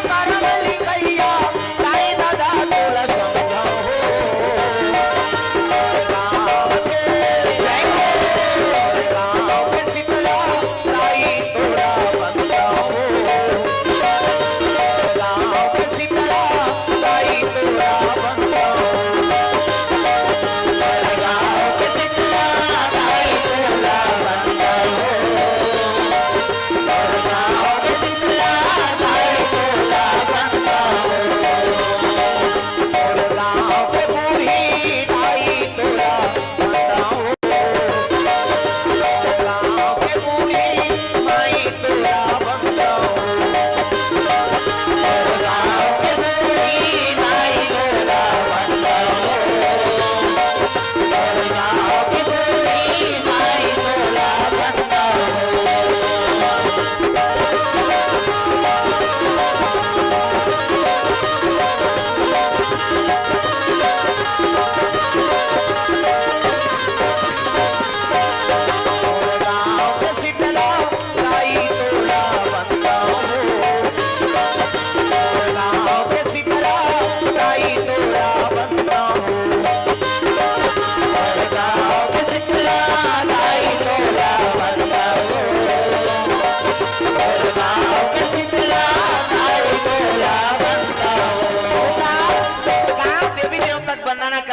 करम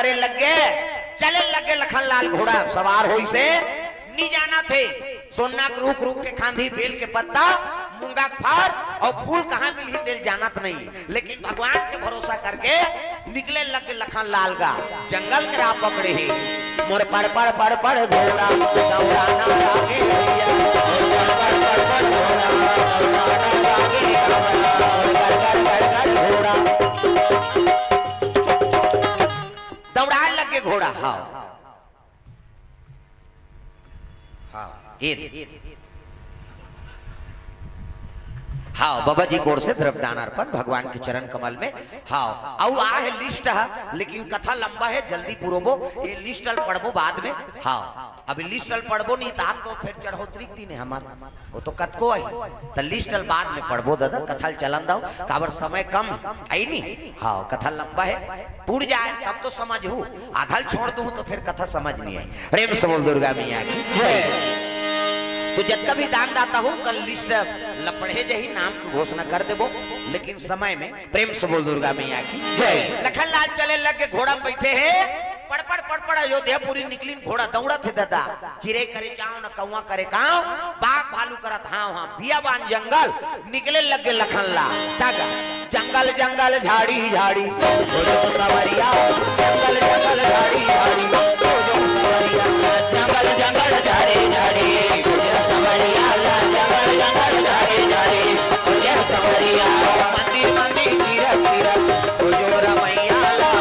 करे लगे, चले लगे लखनलाल घोड़ा सवार होई से नहीं जाना थे। सोना रूक रूक के खांधी, बेल के पत्ता, मूंगा फार और फूल कहाँ मिली दिल जानत नहीं, लेकिन भगवान के भरोसा करके निकले लगे लखनलाल का। जंगल के राह पकड़े ही मोर पड़ पड़ पड़ पड़ घोड़ा दौड़ाना लागे भैया, दौड़ा लगे घोड़ा। हाँ हाँ हाँ बाबा जी कोर से द्रव्यदान अर्पण भगवान के चरण कमल में। हाँ और आ है लिस्ट है, लेकिन कथा लंबा है, जल्दी पूरोबो, ये लिस्ट अल पढ़बो बाद में। हाँ अभी लिस्ट अल पढ़बो नहीं तात तो फिर चढ़ोतरी दिन है हमार, वो तो कतको आई तो लिस्ट अल बाद में पढ़बो दादा, कथा चलन दाओ काबर समय कम आई नहीं। हाँ कथा लंबा है, पूर जाए तब तो समझू, आधल छोड़ दूं तो फिर कथा समझ नहीं आई। प्रेम से बोल दुर्गा मैया की। तो जब कभी दान दाता हूँ कल लिस्ट लपड़े जही नाम की घोषणा कर देबो, लेकिन समय में। प्रेम से बोल दुर्गा मैया की जय। लखनलाल चले लगे घोड़ा बैठे हैं, पड़पड़ पड़पड़ अयोध्यापुरी निकली घोड़ा दौड़ा थे दादा। चिरे करे चाव न कौवा करे काव, बाघ भालू करत हाँ हाँ बियाबान जंगल निकले लगे लखनलाल। तागा जंगल जंगल झाड़ी झाड़ी सवरिया, जंगल जंगल झाड़ी झाड़ी सवरिया, जंगल जंगल झाड़ी झाड़ी सवरिया, जंगल जंगल झाड़ी झाड़ी सवरिया। मंदिर मंदिर तीरथ तीरथ जो रमैया,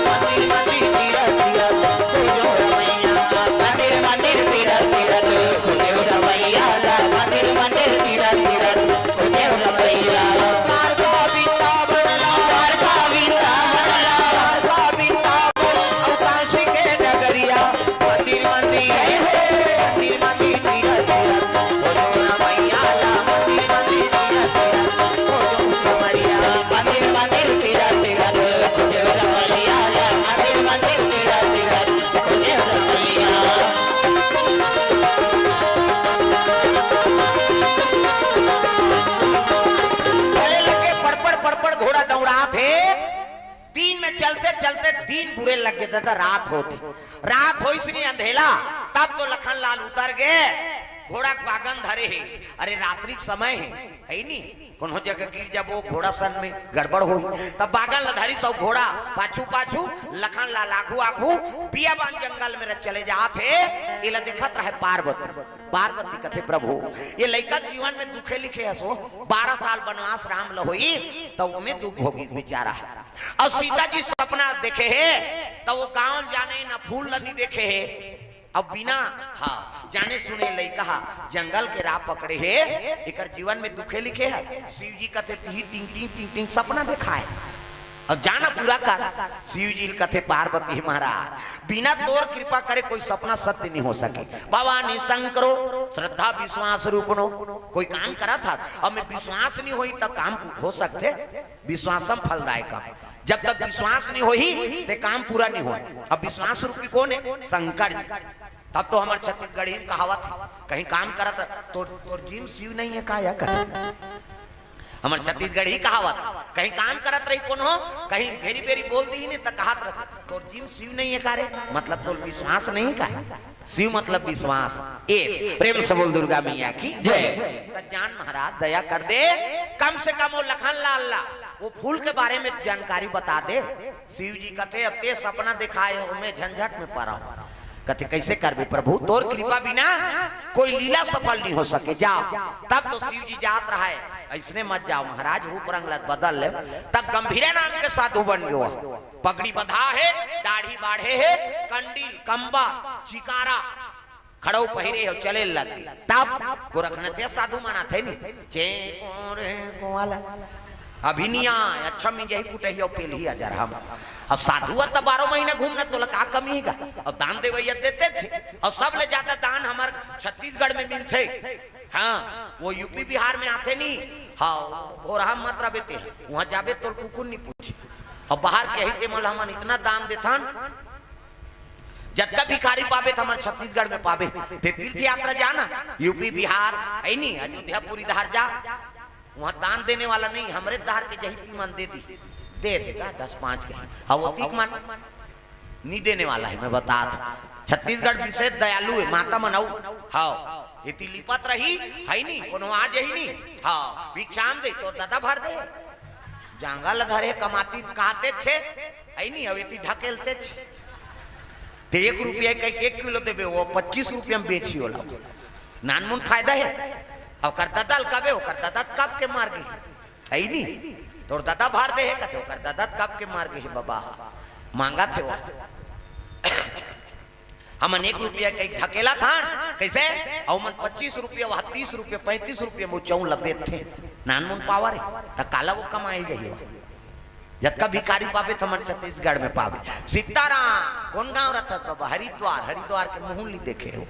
मंदिर मंदिर तीरथ तीरथ जो रमैया, मंदिर मंदिर तीरथ तीरथ जो रमैया, मंदिर मंदिर तीरथ तीरथ जो रमैया। कार का बिंदा बनला, कार का बिंदा बनला, कार का बिंदा बन और काशी के नगरिया। मंदिर मंदिर मंदिर मंदिर तीरथ तीरथ जो रमैया, मंदिर मंदिर तीरथ तीरथ जो समरिया, मंदिर मंदिर तीरथ तीरथ जो रमैया, मंदिर मंदिर तीरथ तीरथ जो रमैया। चले लगे पड़पड़ पड़पड़ घोड़ा दौड़ा थे। दिन में चलते चलते दिन बुरे लग गए दादा, रात होती, रात हो इसलिए अंधेला, तब तो लखनलाल उतर गए। घोड़ा बागन धरे है, अरे रात्रि समय है नहीं, कोनो जगह गिर जब वो घोड़ा सन में गड़बड़ हो, तब बागन लधारी सब घोड़ा पाछू पाछू, लखनलाल आगू आगू बियाबान जंगल में चले जाते। इला देखत रहे पार्वती, पार्वती कथे प्रभु ये लड़का जीवन में दुखे लिखे है सो 12 साल वनवास राम लहोई तो वो में दुख भोगी बेचारा। और सीता जी सपना देखे है तो वो गांव जाने ना फूल नहीं देखे है। अब बिना हाँ जाने सुने लइका जंगल के राह पकड़े है, एकर जीवन में दुखे लिखे है। शिव जी कथे टिंग टिंग टिंग टिंग सपना देखा है, अब जाना पूरा कर। शिव जी कथे पार्वती महाराज बिना तोर कृपा करे कोई सपना सत्य नहीं हो सके। बाबा निशंकरो श्रद्धा विश्वास रूपनो, कोई काम करा था अब में विश्वास नहीं हुई तब काम हो सकते, विश्वासम फलदायक। जब तक विश्वास नहीं होई ते काम पूरा नहीं हो। अब विश्वास रूपी कौन है? शंकर जी। तब तो हमारे छत्तीसगढ़ी कहावत कहीं काम करत तो जिम शिव नहीं है का या कर हमारे छत्तीसगढ़ी कहावत कहीं काम करत रही कौन हो, कहीं घेरी बेरी बोल दी नहीं तो कहत रहे तो जिम शिव नहीं है का रे, मतलब तो विश्वास नहीं का शिव मतलब विश्वास। एक प्रेम से बोल दुर्गा मैया की जय। तो जान महाराज दया कर दे, कम से कम वो लखनलाल वो फूल के बारे में जानकारी बता दे। शिव जी कहते अब ते सपना दिखाए उनमें झंझट में पड़ा हो, कहते कैसे कर भी प्रभु तोर कृपा बिना कोई लीला सफल नहीं हो सके, जाओ। तब तो शिव जी जात रहा है, ऐसने मत जाओ महाराज, रूप रंग बदल ले। तब गंभीर नाम के साधु बन गयो, पगड़ी बधा है, दाढ़ी बाढ़े है, कंडील कंबा चिकारा खड़ो पहिरे हो, चले लग गई। तब गोरखनाथ साधु माना थे नहीं चे को वाला अभिनिया अच्छा में यही कुटही और पेली हजार हम और साधु तो 12 महीने घूमना तो का कमी का और दान देवैया देते थे। और सब ले ज्यादा दान हमारे छत्तीसगढ़ में मिलते। हाँ वो यूपी बिहार में आते नहीं। हाँ और हम मात्रा बेते हैं वहां जाबे तो कुकुर नहीं पूछे। और बाहर के ही मल हम इतना दान देथन जब भिखारी पावे तो हमारे छत्तीसगढ़ में पावे। तीर्थ यात्रा जाना यूपी बिहार है नहीं, अयोध्यापुरी धार जा, वहां दान देने वाला नहीं, हमरे दार के जही मन दे दी दे देगा 10-5 के। हाँ वो तीक मन नहीं देने वाला है मैं बता। छत्तीसगढ़ विशेष दयालु है माता मनाऊ। हाँ इति लिपत रही है नहीं कोनो आज ही नहीं। हाँ भिक्षाम दे तो दादा भर दे जांगल धरे कमाती कहते छे है नहीं अब इति ढकेलते छे ते 1 रुपया कई 1 किलो देवे वो 25 रुपया में बेची होला नानमुन फायदा है। और कर दादा कबे हो कर दादा कब के मार गई है नहीं तो दादा भार दे है कहते हो कर दादा कब के मार गई बाबा मांगा थे वो हमन 1 रुपया कई ढकेला था कैसे और मन 25 रुपया वह 30 रुपया 35 रुपया में चौ लबे थे नानमुन पावर है तो काला वो कमाई जाइए जतका भिखारी पावे तो हमारे छत्तीसगढ़ में पावे। सीताराम कौन गांव रहता बाबा हरिद्वार। हरिद्वार के मुहूर्ली देखे हो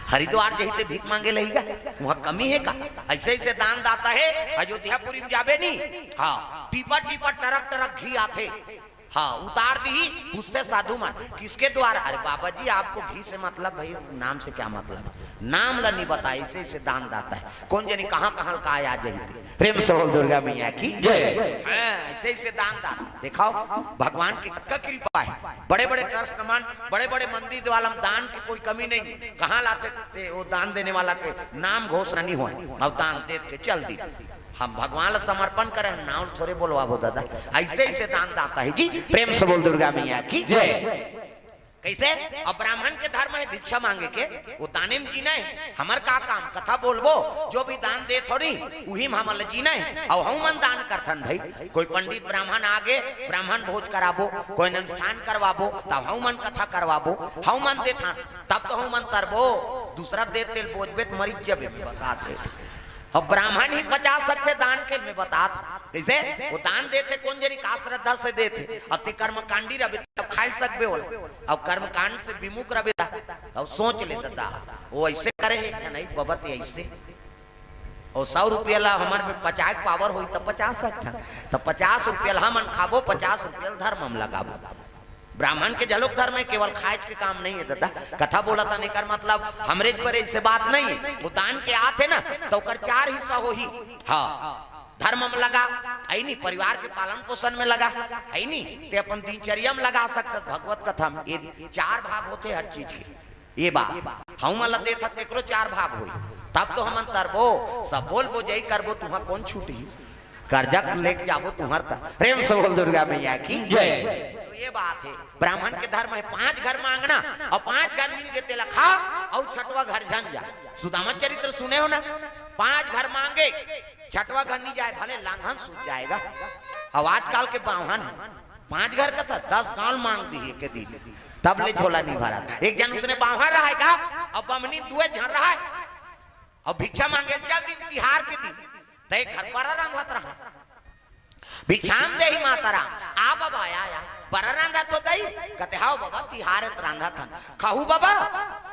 हरिद्वार जही भीख मांगे लहीगा वहां कमी है का ऐसे ऐसे दान दाता है अयोध्यापुरी में जाबे नहीं। हाँ टीपा टीपा टरक टरक घी आते। हाँ उतार दी पूछते साधु मन किसके द्वारा। अरे बाबा जी आपको घी से मतलब भाई नाम से क्या मतलब नाम ला नहीं बताए ऐसे ऐसे दान दाता है कौन जानी कहाँ कहाँ का आ जाए। प्रेम से बोल दुर्गा मैया की जय। ऐसे ऐसे दान दाता दिखाओ भगवान की कृपा है। बड़े बड़े ट्रस्ट मान बड़े बड़े मंदिर वाला दान की कोई कमी नहीं। कहाँ लाते थे वो दान देने वाला के नाम घोषणा नहीं हुआ और दान दे के चल दी। हम भगवान ला समर्पण करें नाम थोड़े बोलवाबो दादा ऐसे ऐसे दान दाता है जी। प्रेम से बोल दुर्गा मैया की जय। कैसे अब ब्राह्मण के धर्म है भिक्षा मांगे के वो दाने में जीना है। हमार का काम कथा बोलबो जो भी दान दे थोड़ी वही में हमल जीना है। और हम मन दान करथन भाई कोई पंडित ब्राह्मण आगे ब्राह्मण भोज कराबो कोई अनुष्ठान करवाबो तब हम मन कथा करवाबो हम मन देथन तब तो हम मन तरबो दूसरा दे तेल बोझबे मरीज जब बता देते। और ब्राह्मण ही बचा सकते दान के में बता कैसे वो दान देते कौन जनी का श्रद्धा से देते अति कर्म कांडी रबे तब खाई सकबे होला और कर्म कांड से विमुख रबे अब सोच ले दादा वो ऐसे करे है नहीं बबत ऐसे और 100 रुपया ला हमारे में 50 पावर हुई तब 50 सकता तब 50 रुपया हमन खाबो 50 रुपया धर्म हम लगाबो। ब्राह्मण के जलोक धर्म में केवल खाएज के काम नहीं है दादा कथा बोला था नहीं कर मतलब हमरे पर ऐसे बात नहीं है। वो दान के आते ना तो कर 4 हिस्सा हो ही। हाँ धर्म में लगा है नहीं परिवार के पालन पोषण में लगा है नहीं ते अपन दिनचर्या में लगा सकते भगवत कथा में ये 4 भाग होते हर चीज के। ये बात हम वाला देता तेकरो 4 भाग हुई तब तो हम तरबो सब बोलबो जय करबो तुहा कौन छूटी कर्जा लेके जाबो तुम्हारा। प्रेम से बोल दुर्गा मैया की जय। ये बात है ब्राह्मण के धर्म है 5 घर मांगना और 5 घर मिल के तेला खा और 6वां घर जन जा। सुदामा चरित्र सुने हो ना 5 घर मांगे 6वां घर नहीं जाए भले लांघन सूझ जाएगा। अब आजकल के बावहन 5 घर का था 10 गाल मांग दी के दिन तब ले झोला नहीं भरा। एक जन उसने बावहन रहा है का अब बमनी 2 झन रहा है और भिक्षा मांगे चल दिन तिहार के दिन ते घर पर रंधत रहा भिक्षाम दे ही माता राम आ बाबा आया बड़ा रांधा तो दई कहते हाओ बाबा तिहारे रांधा था खाऊ बाबा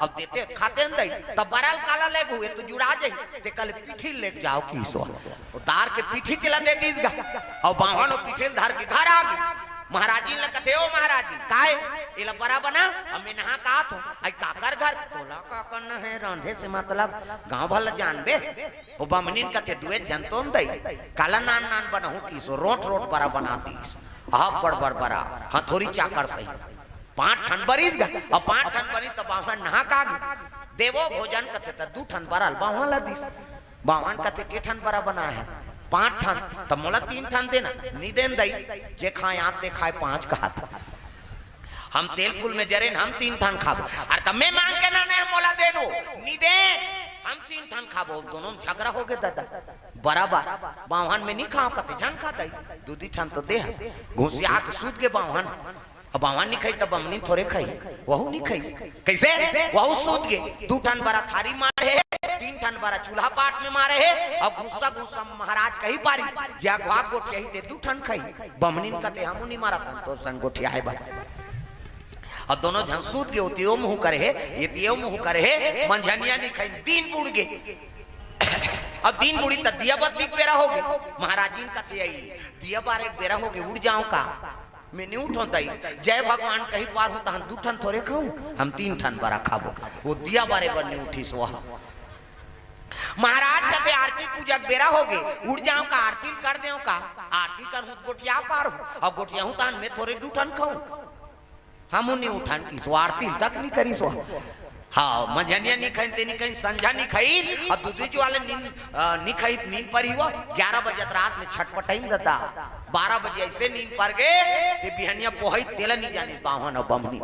अब देते खाते दई तब बरल काला ले हुए तो जुड़ा जाई ते कल पीठी ले जाओ की सो उतार के पीठी चला दे दीसगा और बाहन पीठी धार के घर आ गई। महाराजी ने कहते ओ महाराजी काहे इला बड़ा बना हमें नहा का थो आई काकर घर तोला का करना है रांधे से मतलब गांव भल जानबे ओ बमनीन कहते दुए जनतोन दई काला नान नान बनहु की सो रोट रोट बड़ा बना दीस आ बड़ बड़ बड़ा हथोरी चाकर सही 5 ठन बरीज गा और 5 ठन बरी तो बाहन नहा का देवो भोजन कहते त 2 ठन बरल बाहन ला दीस बाहन कहते के ठन बड़ा बना है 5 ठन तब मोला 3 ठन देना नहीं देन दई जे खाए आते खाए 5 का हाथ हम तेल फूल में जरे हम 3 ठन खाबो और तब मैं मांग के ना ने मोला देनो नहीं दे हम 3 ठन खाबो दोनों झगड़ा हो गए दादा बराबर बावहन में नहीं खाओ कते जन खाता 2 ठन तो दे घुसिया के सूद के बावहन अब बावहन नहीं खाई तब बमनी थोड़े खाई वहू नहीं खाई कैसे वहू सूद के 2 ठन बड़ा थारी मारे 3 ठन बड़ा चूल्हा पाट में मारे है और गुस्सा गुस्सा महाराज कही पारी जा घाक गोठिया ही दे 2 ठन खाई बमनीन कहते हमू नहीं मारा था तो संग गोठिया है बा और दोनों झन सूद के होतियो मुंह करे है ये तियो मुंह करे है मंझनिया नहीं खाई दिन बुड़ गे और दिन बुड़ी त दिया बत दिख बेरा हो गए महाराज जी कहते आई दिया बार एक बेरा हो गए उड़ जाऊं का मैं नहीं उठोताई जय भगवान कहीं पार हूं तो हम 2 ठन थोड़े खाऊं हम 3 ठन बड़ा खाबो वो दिया बारे बर नहीं उठी सो महाराज कहते आरती पूजा बेरा हो गए उड़ जाऊं का आरती कर देऊं का आरती कर हूं गोटिया पार हूं और गोटिया हूं तान में थोड़े 2 ठन खाऊं हम नहीं उठान की सो आरती तक नहीं करी सो हाँ मझनिया नहीं खाई ते नहीं खाई संझा नहीं खाई और दूसरी जो वाले नींद नहीं खाई नींद पर ही हुआ 11 बजे रात में छटपटाई देता 12 बजे ऐसे नींद पर गए ते बिहनिया पोहई तेला नहीं जाने बावन और बमनी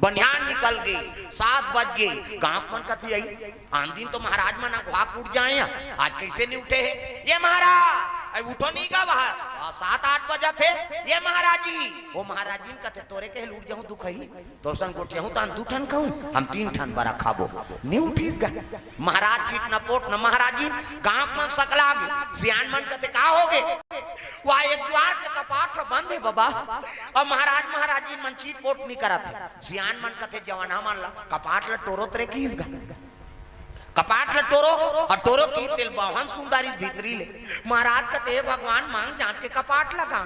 बनियान निकल गई 7 बज गए गांव मन कथी आई आन दिन तो महाराज मना घाक उठ जाए आज कैसे नहीं उठे है ये महाराज उठो नहीं का बाहर 7-8 बजे थे ये महाराज जी वो महाराज जी कथे तोरे के लूट जाऊं दुख ही तो सन गोटे हूं तान 2 ठन खाऊं हम 3 ठन बरा खाबो नहीं उठीस गा महाराज चीट न पोट न महाराज जी गांव मन सकला गए सियान मन कथे का होगे वह एक द्वार के कपाट बंद है बाबा और महाराज जी मन चीट पोट नहीं करा थे सियान मन कथे जवाना मन ला कपाट ला टोरो तरे कीस गा कपाट ला टोरो और टोरो की तेल बाहन सुंदरी भीतरी ले महाराज कते भगवान मांग जान के कपाट लगा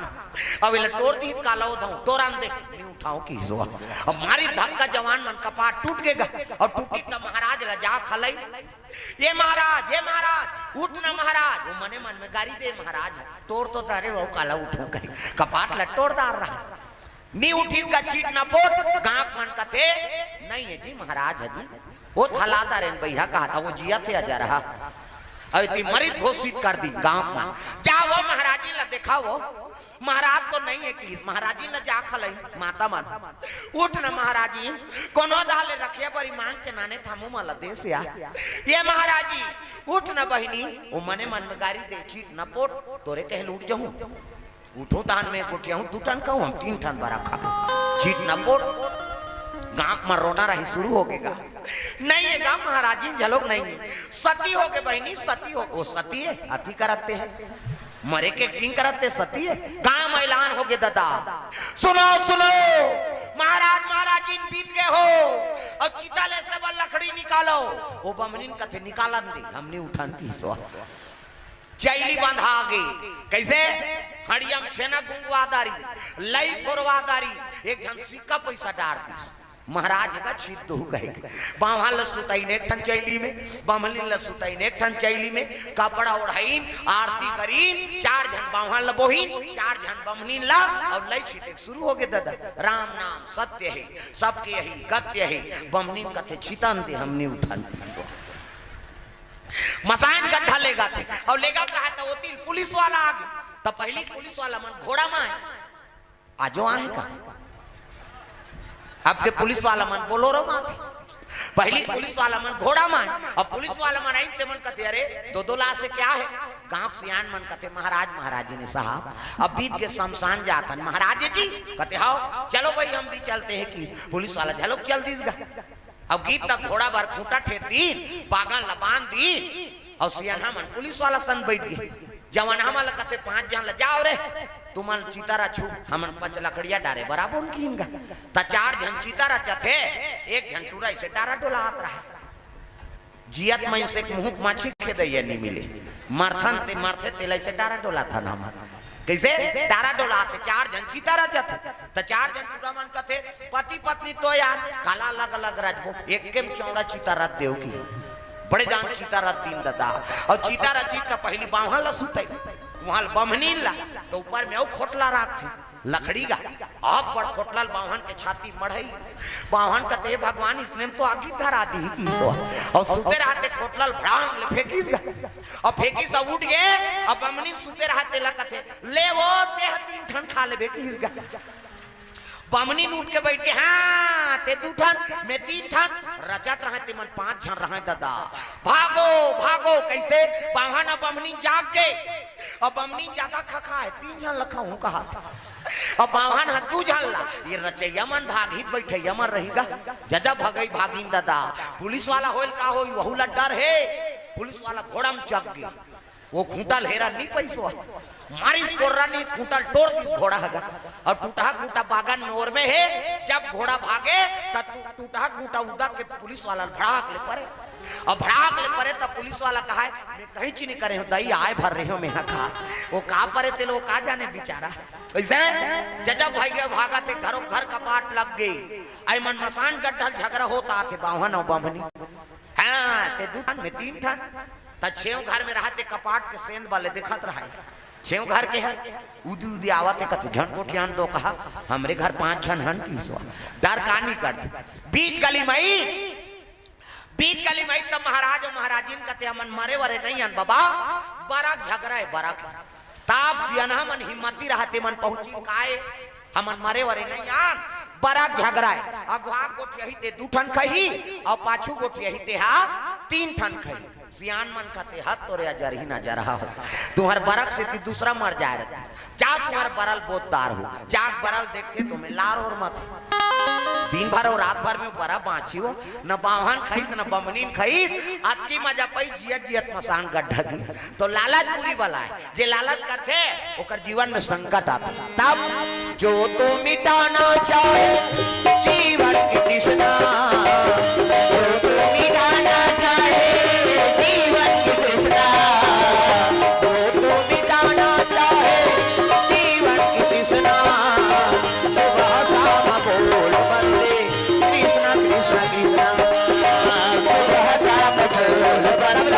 अब इला टोर दी काला दऊ टोरान दे नहीं उठाओ की सो अब मारी धक्का जवान मन कपाट टूट गएगा और टूटी तब महाराज रजा खलई ये महाराज उठ ना महाराज वो मने मन में गाड़ी दे महाराज टोर तो तारे वो काला उठो कहे कपाट ला टोरदार रहा नहीं उठी का चीट ना पोट गांव मन कथे नहीं है जी महाराज है जी वो थलाता रे भैया कहा था वो जिया थे जा रहा अति मरित घोषित कर दी गांव में जा वो महाराजी ला देखा वो महाराज तो नहीं है कि महाराजी ला जा खलई माता मन उठ ना महाराजी कोनो दाले रखे बड़ी मांग के नाने थामू माला दे से आ ये महाराजी उठ ना बहिनी वो मने मन में गाड़ी दे चीट ना पोट तोरे कह लूट जाऊं उठो तान में गोटिया हूं 2 टन खाऊं हम 3 टन बरा खा चीट ना पोट गांव में रोना रही शुरू हो गएगा नहीं है गा महाराज जी झलोक नहीं है सती हो गए बहनी सती हो वो सती है अति करते हैं मरे के किंग करते सती है गांव में ऐलान हो गए दादा सुनो महाराज जी बीत गए हो और चिताले से वो लकड़ी निकालो वो बमनीन कथे निकालन दे हमने उठान की सो चैली बंधा गई कैसे हड़ियम छेना गुंगवादारी लई फोरवादारी एक जन सिक्का पैसा डार दी महाराज का छिद दो गए बावहां लसुताइन एक ठन चैली में बामली लसुताइन एक ठन चैली में कपड़ा ओढ़ाइन आरती करीन 4 जन बावहां लबोहिन 4 जन बमनीन ला और लई छिते शुरू हो गए दादा राम नाम सत्य है सबके यही गत्य है बमनीन कथे छितन दे हमने उठान की मसान गड्ढा लेगा थे और लेगा रहा था वो तिल पुलिस वाला आ गया तब पहली पुलिस वाला मन घोड़ा में आजो आए का आपके पुलिस वाला मन बोलोरो माथे पहली पुलिस वाला मन घोड़ा में और पुलिस वाला मन आई ते मन कथे अरे 2 लाख से क्या है गांव सियान मन कथे महाराज जी ने साहब अब बीत के शमशान जाता महाराज जी कथे हाओ चलो भाई हम भी चलते हैं कि पुलिस वाला झलोक चल दीसगा अब गीत तक घोड़ा भर खूंटा ठेक दी बागन लबान दी और सियाना मन पुलिस वाला सन बैठ गए जवान हमारा कथे 5 जन ल जाओ रे तुमन चितारा छू हमन 5 लकड़िया डारे बराबर उनकी इनका ता 4 जन चितारा चथे 1 जन टूरा से डारा डोला आत रहा जियत में से मुंह माछी खेदे ये नहीं मिले मरथन ते मरथे तेले से डारा डोला था ना कैसे डारा डोला आते 4 जन चितारा चथे ता 4 जन टूरा मन कथे पति पत्नी तो यार काला अलग राजबो एक के चौड़ा चितारा देव की बड़े जान चितारा दिन दादा और चितारा चित पहली बावहां लसुते वहां बमनीन ला तो ऊपर में वो खोटला राख थे लकड़ी का आप बड़ खोटला बावहन के छाती मढ़ई बावहन कहते भगवान इसने तो आगे धरा दी की सो और सुते रहते खोटला भड़ांग ले फेंकीस गा और फेंकी सब उठ गए और बमनीन सुते रहते लकते ले वो ते 3 ठन खा लेबे कीस गा बमनी उठ के बैठ के हाँ ते 2 ठन मैं 3 ठन रचत रहे ते मन 5 जन रहे दादा भागो कैसे बाहन बमनी जाग के और बमनी ज्यादा खखा है 3 जन लखा हूं कहा था और बाहन है 2 जन ला ये रचे यमन भागी बैठे यमन रहेगा जजा भगई भागिन दादा पुलिस वाला होल का होई वहू ला डर है पुलिस वाला घोड़ा में चक गई वो खूंटा लेरा नहीं पैसो मारिस कोर्रा ने खूंटा तोड़ दी घोड़ा हगा और टूटा खूंटा बागान नोर में है जब घोड़ा भागे तब टूटा खूंटा उदा के पुलिस वाला भड़ाक ले परे और भड़ाक ले परे तब पुलिस वाला कहा मैं कहीं चीनी करे हो दही आए भर रहे हो मैं खा वो का परे ते लोग का जाने बेचारा ऐसे जजब भाई के भागा थे घरों घर कपाट लग गई आई मन मसान गड्ढा झगड़ा होता थे बावहन और बमनी हाँ ते 2 ठन में 3 ठन ता 6 घर में रहते कपाट के सेंध वाले दिखत रहा छेव घर के हैं उदी उदी आवत है कत झन कोठियान दो कहा हमरे घर 5 जन हन की सो डर कानी करते बीच गली मई तब महाराज और महाराजिन कते हमन मरे वरे नहीं हन बाबा बरक झगड़ा है बरक ताप सियाना मन हिम्मती रहते मन पहुंची काए हमन मरे वरे नहीं आन बरक झगड़ा है अगवा गोठियही ते 2 ठन खही और पाछू गोठियही ते हा 3 ठन खही सियान मन खाते हाथ तोरे अजर ही ना जा रहा हो तुम्हार बरक से ती दूसरा मर जाए रहती जा तुम्हार बरल बोतदार हो जाग बरल देखते तुम्हें लार और मत दिन भर और रात भर में बरा बाँची हो न बाहन खाई न बमनीन खाई आपकी मजा पाई जियत जियत मसान गड्ढा की तो लालच पूरी वाला है जे लालच करते ओकर जीवन में संकट आता तब जो तो मिटाना चाहे जीवन की तृष्णा जो तो मिटाना चाहे जीवन की तृष्णा जो तो मिटाना चाहे जीवन की तृष्णा सुबह शाम बोल बंदे कृष्णा कृष्णा कृष्णा सुबह शाम बोल बंदे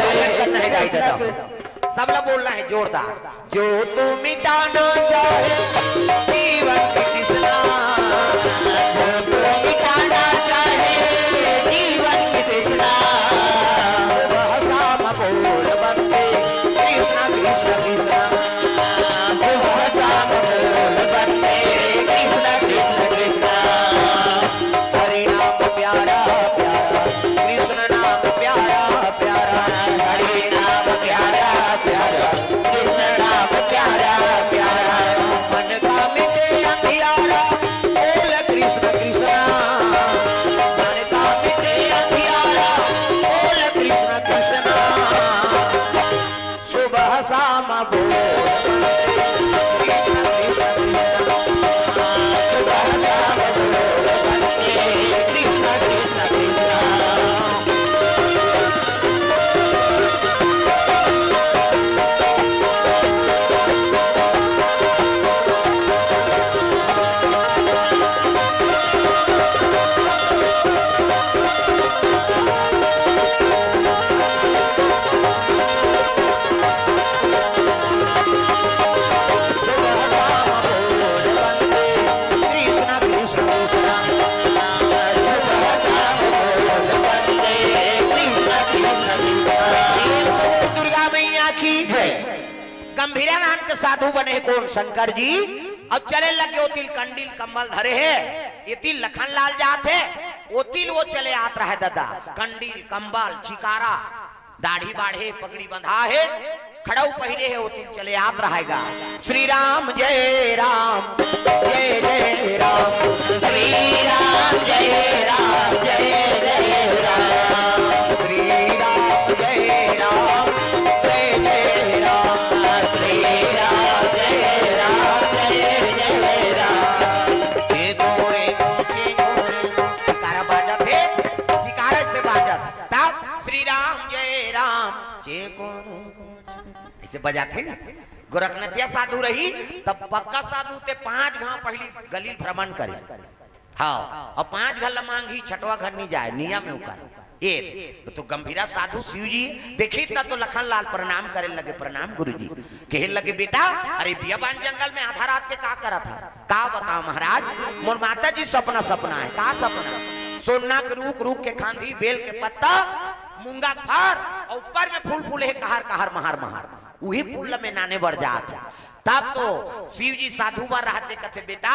सब लोग बोलना है जोरदार जो तो मिटाना चाहे जीवन की तृष्णा जो तो मिटाना चाहे जीवन की तृष्णा सुबह शाम बोल बंदे कृष्णा कृष्णा कृष्णा सुबह शाम बोल बंदे कृष्णा कृष्णा कृष्णा हरि नाम प्यारा प्यारा कृष्ण नाम प्यारा प्यारा हरि नाम प्यारा प्यारा कृष्ण नाम प्यारा प्यारा मन का मिटे अंधियारा बोल कृष्ण कृष्णा मन का मिटे अंधियारा बोल कृष्ण कृष्णा सुबह शाम बोल कृष्ण कृष्ण कृष्णा सुबह शाम बोल कृष्ण कृष्ण कृष्णा गंभीरा नाम के साधु बने कौन शंकर जी अब चले लगे ओ तिल कंडील कम्बल धरे है ये तिल लखन लाल जात है वो तिल वो चले आत रहा है दादा कंडील कंबल चिकारा दाढ़ी बाढ़े पगड़ी बंधा है खड़ाऊ पहिरे है वो तिल चले आत रहेगा श्री राम जय राम जय जय राम श्री राम जय राम जय जय राम श्री राम जय राम जय जय राम श्री राम जय राम जय जय राम जे गोरे चिकारा बाजत है चिकारे से बाजत तब श्री राम जय राम जे गोरे ऐसे बजाते ना गोरखनाथिया साधु रही तब पक्का साधु ते 5 घाव पहली गली भ्रमण करे हाँ और 5 घर मांगी छठवा घर नहीं जाए नियम में उकर ये तो गंभीरा साधु शिव जी देखी ना तो लखन लाल प्रणाम करे लगे प्रणाम गुरु जी कहे लगे बेटा अरे बियाबान जंगल में आधा रात के का करा था का बताओ महाराज मोर माता जी सपना सपना है का सपना सोना के रूख के खांधी बेल के पत्ता मूंगा फार और ऊपर में फूल फूल है कहर कहर महार महार वही फूल में नाने बढ़ जात तब तो शिव जी साधु बार रहते कथे बेटा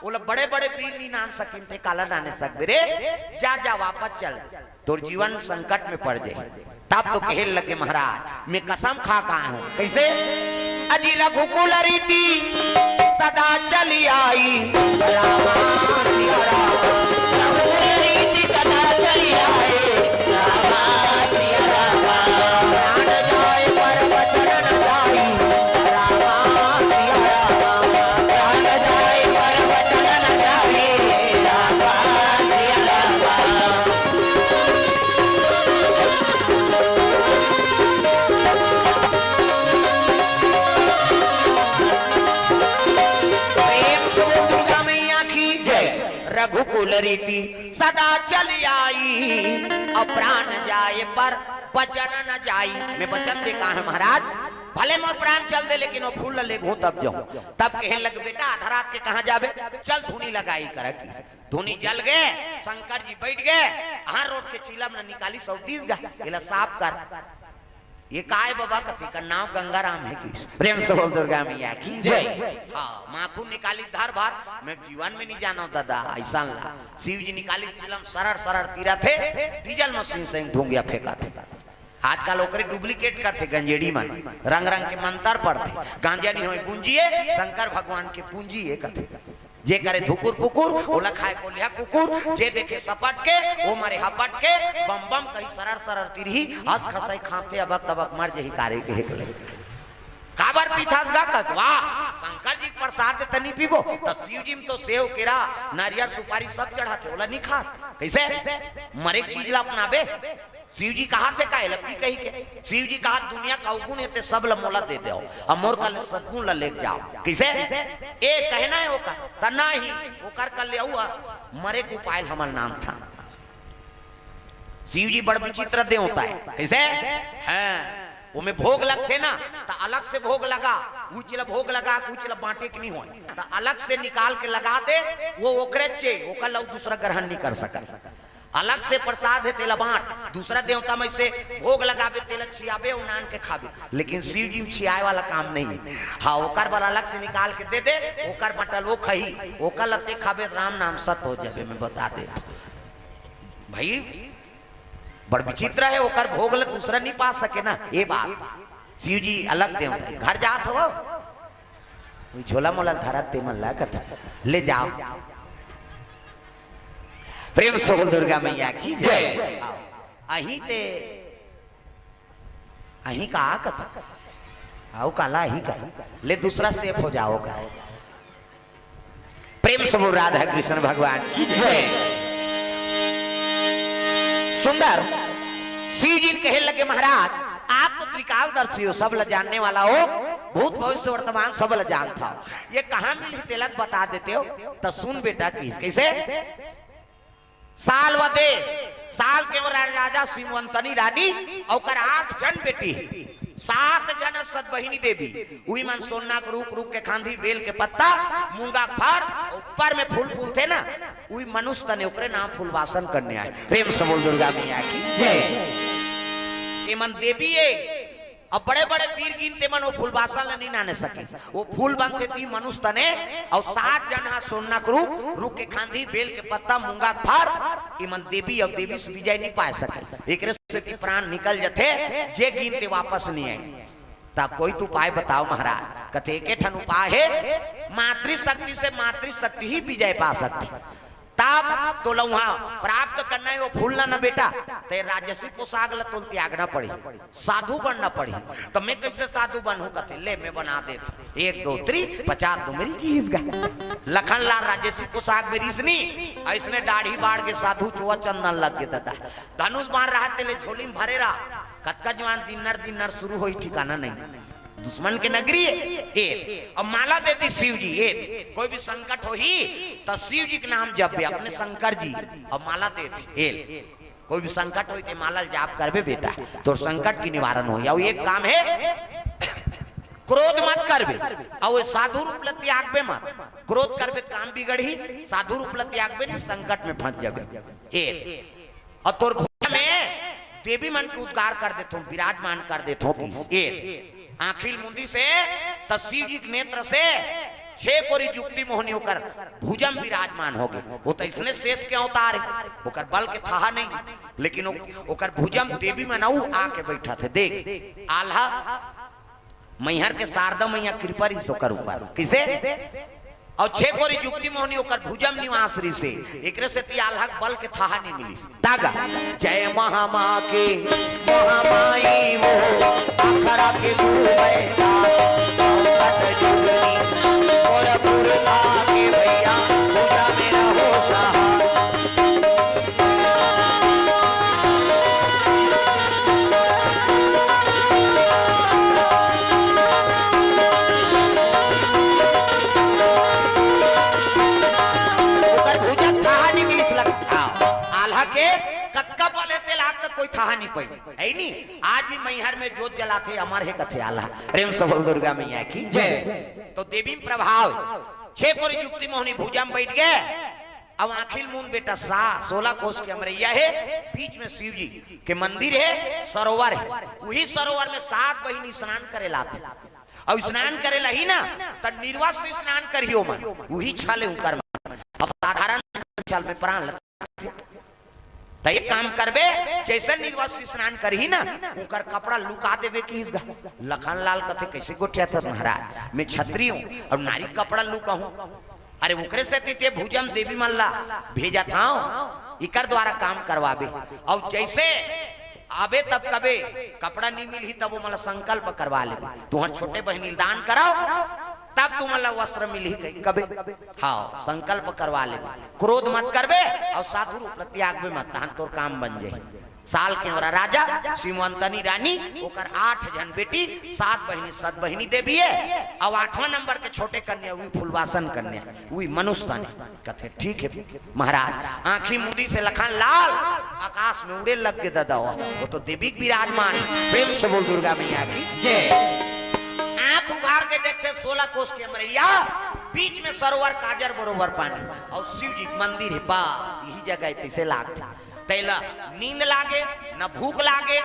वो लोग बड़े बड़े पीर नहीं नान सकिन थे काला नाने सक बेरे जा जा वापस चल तो जीवन संकट में पड़ जाए तब तो कहे लगे महाराज मैं कसम खा कहा हूं कैसे अजी रघुकुल रीति सदा चली आई रामा सिया राम रघुकुल रीति सदा चली आई रामा सिया राम प्राण जाए पर वचन न जाई रामा सिया राम प्राण जाए पर वचन न जाई रामा सिया राम रघुकुल रीति सदा चली आई और प्राण जाए पर वचन न जाई मैं वचन दे कहा है महाराज भले मोर प्राण चल दे लेकिन वो फूल ले घो तब जाऊं। तब कहे लग बेटा आधा रात के कहां जाबे, चल धुनी लगाई कर। धुनी जल गए, शंकर जी बैठ गए, हाँ रोड के चीलम न निकाली 130 गा साफ कर। ये काय बाबा कथी का नाम गंगाराम है किस प्रेम से बोल दुर्गा मैया की जय। हाँ माखून निकाली धार भार, मैं जीवन में नहीं जाना दादा ऐसा ला। शिव जी निकाली चिलम सरर सरर तीरा थे, डीजल मशीन से धुंगिया फेंका थे। आजकल ओकरे डुप्लीकेट करते गंजेड़ी मन, रंग रंग के मंत्र पढ़ते, गांजा नहीं होए गुंजिए शंकर भगवान के पूंजी है कथे। जे करे धुकुर पुकुर ओला खाए कोलिया कुकुर, जे देखे सपट के वो मारे हपट के, बम बम कहीं सरर सरर तिरही हंस खसाई खाते अबक तबक मर जही कारे के हेकले। काबर पीथास गा कत वाह शंकर जी प्रसाद तनी पीबो तो शिव जी में तो सेव केरा नारियल सुपारी सब चढ़ाते, ओला नहीं खास कैसे मरे चीज ला अपनाबे। शिव जी कहा थे का लपी कही के, शिव जी कहा दुनिया का अवगुण है ते सब मोला दे दो और मोर कल सद्गुण ला ले जाओ। कैसे ए कहना है ओकर तना ही ओकर कल ले हुआ मरे को पायल हमार नाम था। शिव जी बड़ विचित्र दे होता है कैसे हैं वो में भोग लगते ना तो अलग से भोग लगा, उचला भोग लगा उचला बांटे की नहीं हो तो अलग से निकाल के लगा दे, वो ओकरे चे ओकर ला दूसरा ग्रहण नहीं कर सका। अलग से प्रसाद है तेला बांट, दूसरा देवता में से भोग लगाबे तेला छियाबे उनान के खाबे, लेकिन शिव जी में छियाए वाला काम नहीं है। हाँ ओकर बार अलग से निकाल के दे दे, ओकर बटल वो खही ओकर लते खाबे राम नाम सत हो जाबे। मैं बता दे भाई बड़ विचित्र है, ओकर भोग ला दूसरा नहीं पा सके ना ये बात। शिव जी अलग देवता है। घर जात हो झोला मोला धरा ते मन ला कर ले जाओ। प्रेम से बोल दुर्गा मैया की जय। अही ते अही का आकत आओ काला ही का ले दूसरा सेफ हो जाओगा। प्रेम से बोल राधा कृष्ण भगवान की जय। सुंदर शिव जी कहे लगे महाराज आप तो त्रिकालदर्शी हो, सब ल जानने वाला हो, भूत भविष्य वर्तमान सब ल जानता हो, ये कहां मिली तिलक बता देते हो। तो सुन बेटा किस कैसे साल व देश साल के राजा सिमवंतनी रानी और 8 जन बेटी 7 जन सत बहिनी देवी उही मन सोना के रूख रूख के खांधी बेल के पत्ता मूंगा फर ऊपर में फूल फूल थे ना उही मनुष्य तने ओकरे नाम फूलवासन करने आए। प्रेम से बोल दुर्गा मैया की जय। ये मन देवी है अब बड़े बड़े वीर गिनते मन वो फूलवासन नहीं नाने सके, वो फूल बनते थी मनुष्य तने और 7 जन सोना के रूख के खांधी बेल के पत्ता मूंगा फर इमन देवी और देवी से विजय नहीं पा सके। एक से प्राण निकल जाते जे गिनते वापस नहीं आए। तब कोई तो उपाय बताओ महाराज। कथे के ठन उपाय है मातृशक्ति से मातृशक्ति ही विजय पा सकती। तब तो वहां प्राप्त करना है वो फूलना ना बेटा ते राजस्वी पोशाक ला तो त्यागना पड़ी, साधु बनना पड़ी। तो मैं कैसे साधु बनूं कथे ले मैं बना देता 1 2 3 50 दो मेरी की हिस्सा लखन लाल राजस्वी पोशाक मेरी इसनी ऐसने दाढ़ी बाढ़ के साधु चुआ चंदन लग गए दादा धनुष मार रहा तेले झोली में भरे रहा कतका जवान दिनर शुरू हो ठिकाना नहीं दुश्मन के नगरी है। अब माला देती शिव जी कोई भी संकट हो ही तो शिव जी के नाम जप अपने शंकर जी अब माला देती कोई भी संकट हो तो माला जाप करबे बेटा तो संकट की निवारण हो। या एक काम है क्रोध मत करबे और साधु रूप ल त्यागबे मत। क्रोध करबे काम बिगड़ी, साधु रूप ल त्यागबे नहीं संकट में फंस जाबे। और तोर भूजा में देवी मन के उद्गार कर देतो विराजमान कर देतो आखिल मुंदी से शिव जी के नेत्र से 6 कोरी युक्ति मोहनी होकर भुजम विराजमान हो गए। वो तो इसने शेष के अवतार है ओकर बल के था नहीं, लेकिन ओकर भुजम देवी में नऊ आके बैठा थे। देख आल्हा मैहर के शारदा मैया कृपा री सोकर ऊपर किसे और 6 कोरी युक्ति मोहनी होकर भुजम निवास री से एकरे से ती आल्हा बल के था नहीं मिली दागा। जय महामा के महामाई वो अखरा के गुरु बैठा सत जुगनी और पुरता के भैया पूजा मेरा हो सहा। कोई था नहीं पाई है नहीं। आज भी मैहर में जोत जलाते अमर है कथे आला प्रेम से बोल दुर्गा मैया की जय। तो देवी में प्रभाव 6 कोरी युक्ति मोहनी भुजा में बैठ गए। अब आखिल मून बेटा 16 कोस के अमरैया है, बीच में शिव जी के मंदिर है, सरोवर है। वही सरोवर में 7 बहिनी स्नान करे लाते और स्नान करे लही ना तब निर्वास से स्नान करियो मन वही छाले उकर और साधारण छाल में प्राण लगते। तो ये काम करबे जैसे निर्वास से स्नान करही ना उकर कपड़ा लुका देवे की इसगा लखन लाल कथे कैसे गोठिया था महाराज मैं छत्री हूं और नारी कपड़ा लुका हूं। अरे उकरे से ते भुजम देवी मल्ला भेजा था इकर द्वारा काम करवाबे और जैसे आबे तब कबे कपड़ा नहीं मिली तब वो मला संकल्प करवा ले तुहर छोटे बहनी दान कराओ तब तुम मला वस्त्र मिली कबे हाँ संकल्प करवा ले क्रोध मत करबे और साधु रूप त्याग में मत तहन तोर काम बन जाए। साल के और राजा सिमवंतनी रानी ओकर 8 जन बेटी 7 बहिनी 7 बहिनी देवी है और 8वां नंबर के छोटे कन्या हुई फुलवासन कन्या हुई मनुष्य तने कथे ठीक है महाराज। आंखी मुंदी से लखन लाल आकाश में उड़े लग के दादा वो तो देवी विराजमान प्रेम से बोल दुर्गा मैया की जय। आंख उघार के देखते 16 कोस के अमरैया बीच में सरोवर काजर बरोबर पानी और शिव जी मंदिर है बस यही जगह तिसे लागता तैला नींद लागे न भूख लागे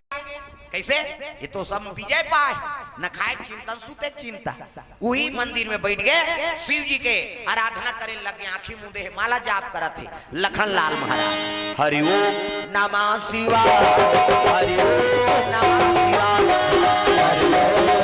कैसे ये तो सब विजय पाए न खाए चिंतन सुते चिंता वही मंदिर में बैठ गए शिव जी के आराधना करे लगे आंखी मुंदे माला जाप करते लखन लाल महाराज हरि ओम नमः शिवाय हरि ओम नमः शिवाय हरि ओम